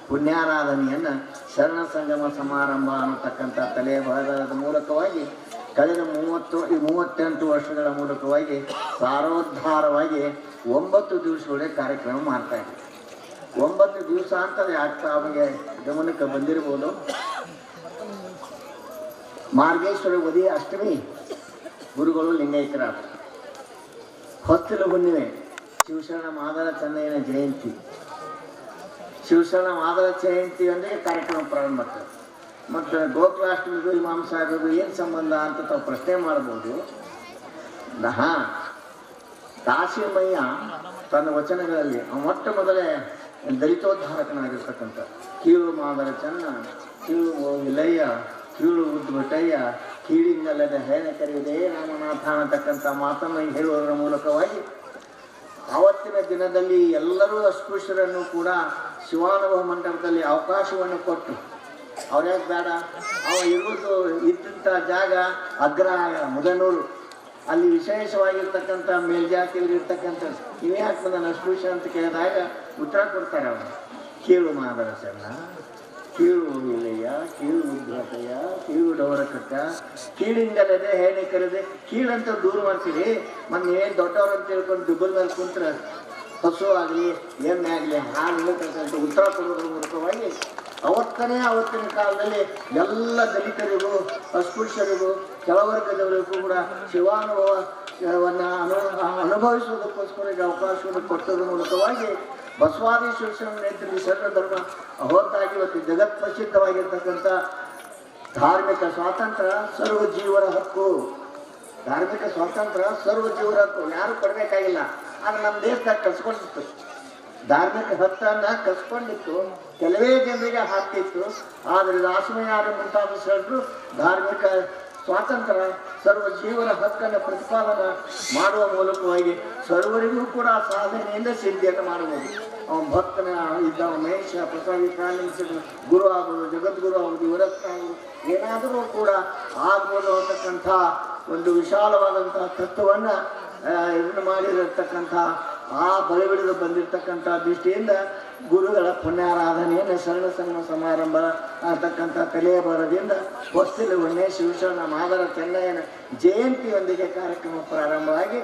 ಪುಣ್ಯಾರಾಧನೆಯನ್ನು ಶರಣ ಸಂಗಮ ಸಮಾರಂಭ ಅನ್ನತಕ್ಕಂಥ ತಲೆಬರಹದ ಮೂಲಕವಾಗಿ ಕಳೆದ 38 ವರ್ಷಗಳ ಮೂಲಕವಾಗಿ ಸಾರೋದ್ಧಾರವಾಗಿ 9 ದಿವಸಗಳೇ ಕಾರ್ಯಕ್ರಮ ಮಾಡ್ತಾ ಇದ್ದೀವಿ. 9 ದಿವಸ ಅಂತ ಯಾಕೆ ಅವರಿಗೆ ಗಮನಕ್ಕೆ ಬಂದಿರ್ಬೋದು. ಮಾರ್ಗೇಶ್ವರ ವದಿ ಅಷ್ಟಮಿ ಗುರುಗಳು ಲಿಂಗೈಕ್ಯರಾದ, ಹೊತ್ತಲು ಹುಣ್ಣಿಮೆ ಶಿವಶರಣ ಮಾದರ ಚೆನ್ನಯ್ಯನ ಜಯಂತಿ. ಶಿವಶರಣ ಮಾದರ ಜಯಂತಿ ಅಂದರೆ ಕಾರ್ಯಕ್ರಮ ಪ್ರಾರಂಭ ಆಗ್ತದೆ. ಮತ್ತು ಗೋಕುಲಾಷ್ಟಮಿಗೂ ಇಮಾಮ್ ಸಾಹೇಬರಿಗೂ ಏನು ಸಂಬಂಧ ಅಂತ ತಾವು ಪ್ರಶ್ನೆ ಮಾಡ್ಬೋದು. ದಾಸಿಮಯ್ಯ ತನ್ನ ವಚನಗಳಲ್ಲಿ ಮೊಟ್ಟ ಮೊದಲೇ ದಲಿತೋದ್ಧಾರಕನಾಗಿರ್ತಕ್ಕಂಥ ಕೀಳು ಮಾದರ ಚೆನ್ನ, ಕೀಳು ವಿಲಯ್ಯ, ಕೀಳು ಉದ್ಭಟಯ್ಯ, ಕೀಳಿಂಗಲ್ಲದ ಹೇನ ಕರೆಯುವುದೇ ರಾಮನಾಥ ಅನ್ನತಕ್ಕಂಥ ಮಾತನ್ನು ಹೇಳುವುದರ ಮೂಲಕವಾಗಿ ಆವತ್ತಿನ ದಿನದಲ್ಲಿ ಎಲ್ಲರೂ ಅಸ್ಪೃಶ್ಯರನ್ನು ಕೂಡ ಶಿವಾನುಭವ ಮಂಟಪದಲ್ಲಿ ಅವಕಾಶವನ್ನು ಕೊಟ್ಟು, ಅವ್ರ್ಯಾಕೆ ಬೇಡ, ಅವ ಇದ್ದಂಥ ಜಾಗ ಅಗ್ರಹಾರ ಮುದನೂರು, ಅಲ್ಲಿ ವಿಶೇಷವಾಗಿರ್ತಕ್ಕಂಥ ಮೇಲ್ಜಾತಿಯವರು ಇರ್ತಕ್ಕಂಥ ಇವ್ಯಾಕೆ ಬಂದ ಅಸ್ಪೃಶ್ಯ ಅಂತ ಕೇಳಿದಾಗ ಉತ್ತರ ಕೊಡ್ತಾರೆ. ಅವರು ಕೀಳು ಮಾದರ ಚೆನ್ನ, ಕೀಳು ವಿಲಯ್ಯ, ಕೀಳು ಉದ್ಘಾಟಯ್ಯ, ಕೀಳು ಡವರಕಟ್ಟ, ಕೀಳಿಂಗಲ್ಲದೆ ಹೇಳಿ ಕರೆದೆ, ಕೀಳಂತ ದೂರ ಮಾಡ್ತೀರಿ. ಮತ್ತು ನೀವೇನು ದೊಡ್ಡವ್ರು ಅಂತ ತಿಳ್ಕೊಂಡು ದುಬ್ಬಲ್ ಮೇಲೆ ಕುಂತ್ರೆ ಹಸು ಆಗಲಿ ಎಮ್ಮೆ ಆಗಲಿ ಹಾಲು ಇಲ್ಲತಕ್ಕಂಥ ಉತ್ತರ ಕೊಡೋದ್ರ ಮೂಲಕವಾಗಿ ಅವತ್ತಿನ ಕಾಲದಲ್ಲಿ ಎಲ್ಲ ದಲಿತರಿಗೂ, ಅಸ್ಪೃಶ್ಯರಿಗೂ, ಕೆಳವರ್ಗದವರಿಗೂ ಕೂಡ ಶಿವಾನುಭವವನ್ನು ಅನುಭವಿಸುವುದಕ್ಕೋಸ್ಕರ ಅವಕಾಶವನ್ನು ಕೊಟ್ಟೋದ್ರ ಮೂಲಕವಾಗಿ ಬಸವಾದಿ ಶಿಕ್ಷಣ ನೇತೃತ್ವ ಶರಣ ಧರ್ಮ ಹೊರತಾಗಿ ಇವತ್ತು ಜಗತ್ ಪ್ರಸಿದ್ಧವಾಗಿರ್ತಕ್ಕಂಥ ಧಾರ್ಮಿಕ ಸ್ವಾತಂತ್ರ್ಯ, ಸರ್ವ ಜೀವನ ಹಕ್ಕು, ಧಾರ್ಮಿಕ ಸ್ವಾತಂತ್ರ್ಯ ಸರ್ವ ಜೀವರಕ್ಕೂ ಯಾರು ಕೊಡಬೇಕಾಗಿಲ್ಲ. ಆದ್ರೆ ನಮ್ಮ ದೇಶದಾಗ ಕಸ್ಕೊಂಡಿತ್ತು, ಧಾರ್ಮಿಕ ಹಕ್ಕನ್ನ ಕಸ್ಕೊಂಡಿತ್ತು, ಕೆಲವೇ ಜನರಿಗೆ ಹಾಕ್ತಿತ್ತು. ಆದರೆ ದಾಸಮಯ್ಯರು ಮುಂತಾದ ಶರಣರು ಧಾರ್ಮಿಕ ಸ್ವಾತಂತ್ರ್ಯ ಸರ್ವ ಜೀವನ ಹಕ್ಕನ್ನು ಪ್ರತಿಪಾದನೆ ಮಾಡುವ ಮೂಲಕವಾಗಿ ಸರ್ವರಿಗೂ ಕೂಡ ಸಾಧನೆಯಿಂದ ಸಿದ್ಧಿಯನ್ನು ಮಾಡಬಹುದು. ಅವನ ಭಕ್ತನ ಇದ್ದ ಮಹೇಶ ಪ್ರಸಾದಿ ಪ್ರಾಣಿಸಿದ ಗುರು ಆಗೋದು, ಜಗದ್ಗುರು ಆಗೋದು, ವಿರಕ್ತ ಆಗೋದು, ಏನಾದರೂ ಕೂಡ ಆಗ್ಬೋದು ಅಂತಕ್ಕಂಥ ಒಂದು ವಿಶಾಲವಾದಂಥ ತತ್ವವನ್ನು ಇದನ್ನು ಮಾಡಿರತಕ್ಕಂಥ ಆ ಬಳಿಬಿಡಿದು ಬಂದಿರತಕ್ಕಂಥ ದೃಷ್ಟಿಯಿಂದ ಗುರುಗಳ ಪುಣ್ಯಾರಾಧನೆಯನ್ನು ಶರಣ ಸಂಗಮ ಸಮಾರಂಭ ಅಂತಕ್ಕಂಥ ತಲೆಯ ಬರದಿಂದ ಹೊಸ್ತಿಲ ಉಣ್ಣೆ ಶಿವಶರಣ ಮಾದರ ಚೆನ್ನಯ್ಯನ ಜಯಂತಿಯೊಂದಿಗೆ ಕಾರ್ಯಕ್ರಮ ಪ್ರಾರಂಭವಾಗಿ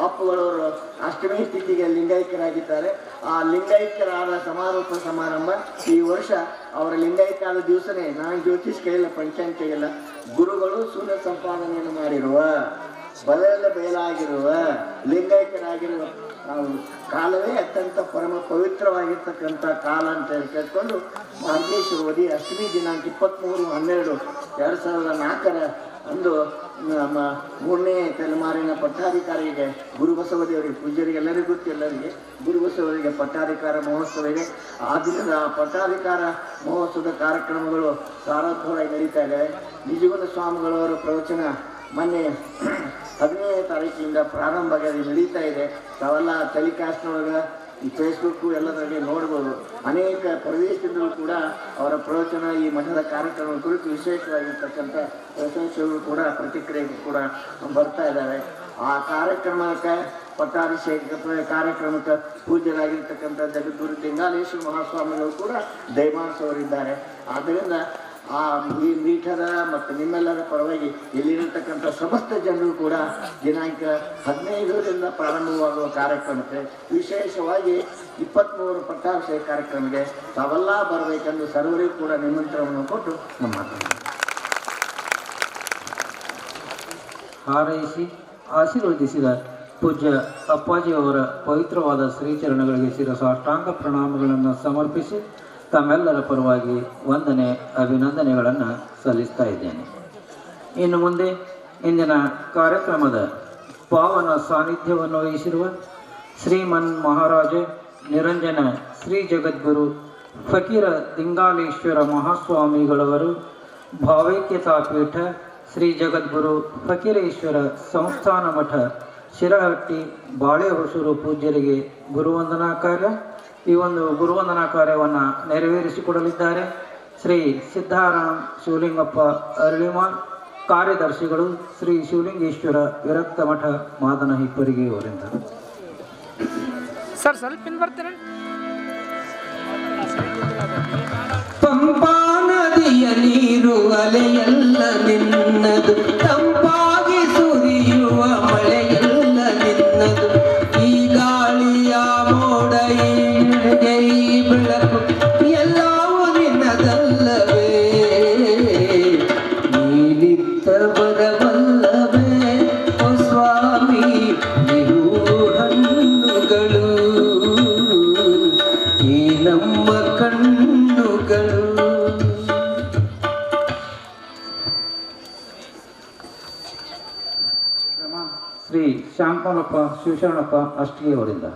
ಅಪ್ಪುಗಳವರು ಅಷ್ಟಮಿ ತಿಥಿಗೆ ಲಿಂಗೈಕ್ಯರಾಗಿದ್ದಾರೆ. ಆ ಲಿಂಗೈಕ್ಯರಾದ ಸಮಾರೋಪ ಸಮಾರಂಭ ಈ ವರ್ಷ ಅವರ ಲಿಂಗೈಕ್ಯಾದ ದಿವಸನೇ ನಾನು ಜ್ಯೋತಿಷ್ ಕೈಲ್ಲ ಪಂಚಾಂಗಲ್ಲ ಗುರುಗಳು ಶೂನ್ಯ ಸಂಪಾದನೆಯನ್ನು ಮಾಡಿರುವ ಬಲೆಯಲ್ಲ ಬಯಲಾಗಿರುವ ಲಿಂಗೈಕ್ಯರಾಗಿರುವ ಕಾಲವೇ ಅತ್ಯಂತ ಪರಮ ಪವಿತ್ರವಾಗಿರ್ತಕ್ಕಂಥ ಕಾಲ ಅಂತ ಕೇಳ್ಕೊಂಡು ಮಾರ್ಗೇಶ್ವರವದಿ ಅಷ್ಟಮಿ ದಿನಾಂಕ 23/12/2004 ಅಂದು ನಮ್ಮ 3ನೇ ತಲೆಮಾರಿನ ಪಟ್ಟಾಧಿಕಾರಿಗೆ ಗುರುಬಸವದೇವರಿಗೆ ಪೂಜ್ಯರಿಗೆ ಎಲ್ಲರಿಗೂ ಗೊತ್ತು, ಎಲ್ಲರಿಗೆ ಗುರುಬಸವರಿಗೆ ಪಟ್ಟಾಧಿಕಾರ ಮಹೋತ್ಸವ ಇದೆ. ಆ ದಿನದ ಪಟ್ಟಾಧಿಕಾರ ಮಹೋತ್ಸವದ ಕಾರ್ಯಕ್ರಮಗಳು ಸಾರೋದ್ಭವಾಗಿ ನಡೀತಾ ಇದೆ. ನಿಜಗುಣ ಸ್ವಾಮಿಗಳವರ ಪ್ರವಚನ ಮೊನ್ನೆ 15ನೇ ತಾರೀಕಿನಿಂದ ಪ್ರಾರಂಭ ಆಗಿ ನಡೀತಾ ಇದೆ. ತಾವೆಲ್ಲ ಟೆಲಿಕಾಸ್ಟ್ನೊಳಗೆ ಈ ಫೇಸ್ಬುಕ್ಕು ಎಲ್ಲದರಲ್ಲಿ ನೋಡ್ಬೋದು. ಅನೇಕ ಪ್ರದೇಶದಿಂದಲೂ ಕೂಡ ಅವರ ಪ್ರವಚನ ಈ ಮಠದ ಕಾರ್ಯಕ್ರಮದ ಕುರಿತು ವಿಶೇಷವಾಗಿರ್ತಕ್ಕಂಥ ಪ್ರಶಂಸೆಗಳು ಕೂಡ ಪ್ರತಿಕ್ರಿಯೆಗೂ ಕೂಡ ಬರ್ತಾ ಇದ್ದಾವೆ. ಆ ಕಾರ್ಯಕ್ರಮಕ್ಕೆ ಪಟ್ಟಾಭಿಷೇಕ ಕಾರ್ಯಕ್ರಮಕ್ಕೆ ಪೂಜ್ಯರಾಗಿರ್ತಕ್ಕಂಥ ಜಗದ್ಗುರು ಲಿಂಗಾಲೇಶ್ವರ ಮಹಾಸ್ವಾಮಿಗಳು ಕೂಡ ದಯಮಾಡಿಸೋರಿದ್ದಾರೆ. ಆದ್ದರಿಂದ ಈ ಮೀಠದ ಮತ್ತು ನಿಮ್ಮೆಲ್ಲರ ಪರವಾಗಿ ಇಲ್ಲಿರತಕ್ಕಂಥ ಸಮಸ್ತ ಜನರು ಕೂಡ ದಿನಾಂಕ 15ರಿಂದ ಪ್ರಾರಂಭವಾಗುವ ಕಾರ್ಯಕ್ರಮಕ್ಕೆ ವಿಶೇಷವಾಗಿ 23 ಪಟ್ಟಾಭಿಷೇಕ ಕಾರ್ಯಕ್ರಮಕ್ಕೆ ತಾವೆಲ್ಲ ಬರಬೇಕೆಂದು ಸರ್ವರಿಗೂ ಕೂಡ ನಿಮಂತ್ರಣವನ್ನು ಕೊಟ್ಟು ನಮ್ಮ ಹಾರೈಸಿ ಆಶೀರ್ವದಿಸಿದ ಪೂಜ್ಯ ಅಪ್ಪಾಜಿಯವರ ಪವಿತ್ರವಾದ ಶ್ರೀಚರಣಗಳಿಗೆ ಶಿರಸಾಷ್ಟಾಂಗ ಪ್ರಣಾಮಗಳನ್ನು ಸಮರ್ಪಿಸಿ ತಮ್ಮೆಲ್ಲರ ಪರವಾಗಿ ವಂದನೆ ಅಭಿನಂದನೆಗಳನ್ನು ಸಲ್ಲಿಸ್ತಾ ಇದ್ದೇನೆ. ಇನ್ನು ಮುಂದೆ ಇಂದಿನ ಕಾರ್ಯಕ್ರಮದ ಪಾವನ ಸಾನ್ನಿಧ್ಯವನ್ನು ವಹಿಸಿರುವ ಶ್ರೀಮನ್ ಮಹಾರಾಜ ನಿರಂಜನ ಶ್ರೀ ಜಗದ್ಗುರು ಫಕೀರ ದಿಂಗಾಲೇಶ್ವರ ಮಹಾಸ್ವಾಮಿಗಳವರು ಭಾವೈಕ್ಯತಾ ಪೀಠ ಶ್ರೀ ಜಗದ್ಗುರು ಫಕೀರೇಶ್ವರ ಸಂಸ್ಥಾನ ಮಠ ಶಿರಹಟ್ಟಿ ಬಾಳೆಹೊಸೂರು ಪೂಜ್ಯರಿಗೆ ಗುರುವಂದನಾ ಕಾರ್ಯ ಈ ಒಂದು ಗುರುವಂದನಾ ಕಾರ್ಯವನ್ನು ನೆರವೇರಿಸಿಕೊಡಲಿದ್ದಾರೆ ಶ್ರೀ ಸಿದ್ಧಾರಾಮ್ ಶಿವಲಿಂಗಪ್ಪ ಅರಳಿಮಾಳ್. ಕಾರ್ಯದರ್ಶಿಗಳು ಶ್ರೀ ಶಿವಲಿಂಗೇಶ್ವರ ವಿರಕ್ತ ಮಠ ಮಾದನ ಹಿಪ್ಪರಿಗೆ ಅವರಿಂದ. ಸರ್ ಸ್ವಲ್ಪ ಬರ್ತೀರಾ? ಪಂಪಾ ನದಿಯ ನೀರು ಅಲೆಯಲ್ಲ ನಿನ್ನದು, ತಂಪಾಗಿ ಸುರಿಯುವ ಮಳೆಯಲ್ಲ ನಿನ್ನದು, ಈ ಗಾಳಿಯ ಮೋಡ ಈ ಬೆಳಕು ಎಲ್ಲವೂ ನಿನ್ನದಲ್ಲವೇ, ನೀನಿತ್ತ ಬರವಲ್ಲವೇ ಓ ಸ್ವಾಮಿ ಇವು ಹಣ್ಣುಗಳು ಈ ನಮ್ಮ ಕಣ್ಣುಗಳು. ಶ್ರೀ ಶಾಂತನಪ್ಪ ಶಿವಶರಣಪ್ಪ ಅಷ್ಟಿಗೆ ಅವರಿಂದ.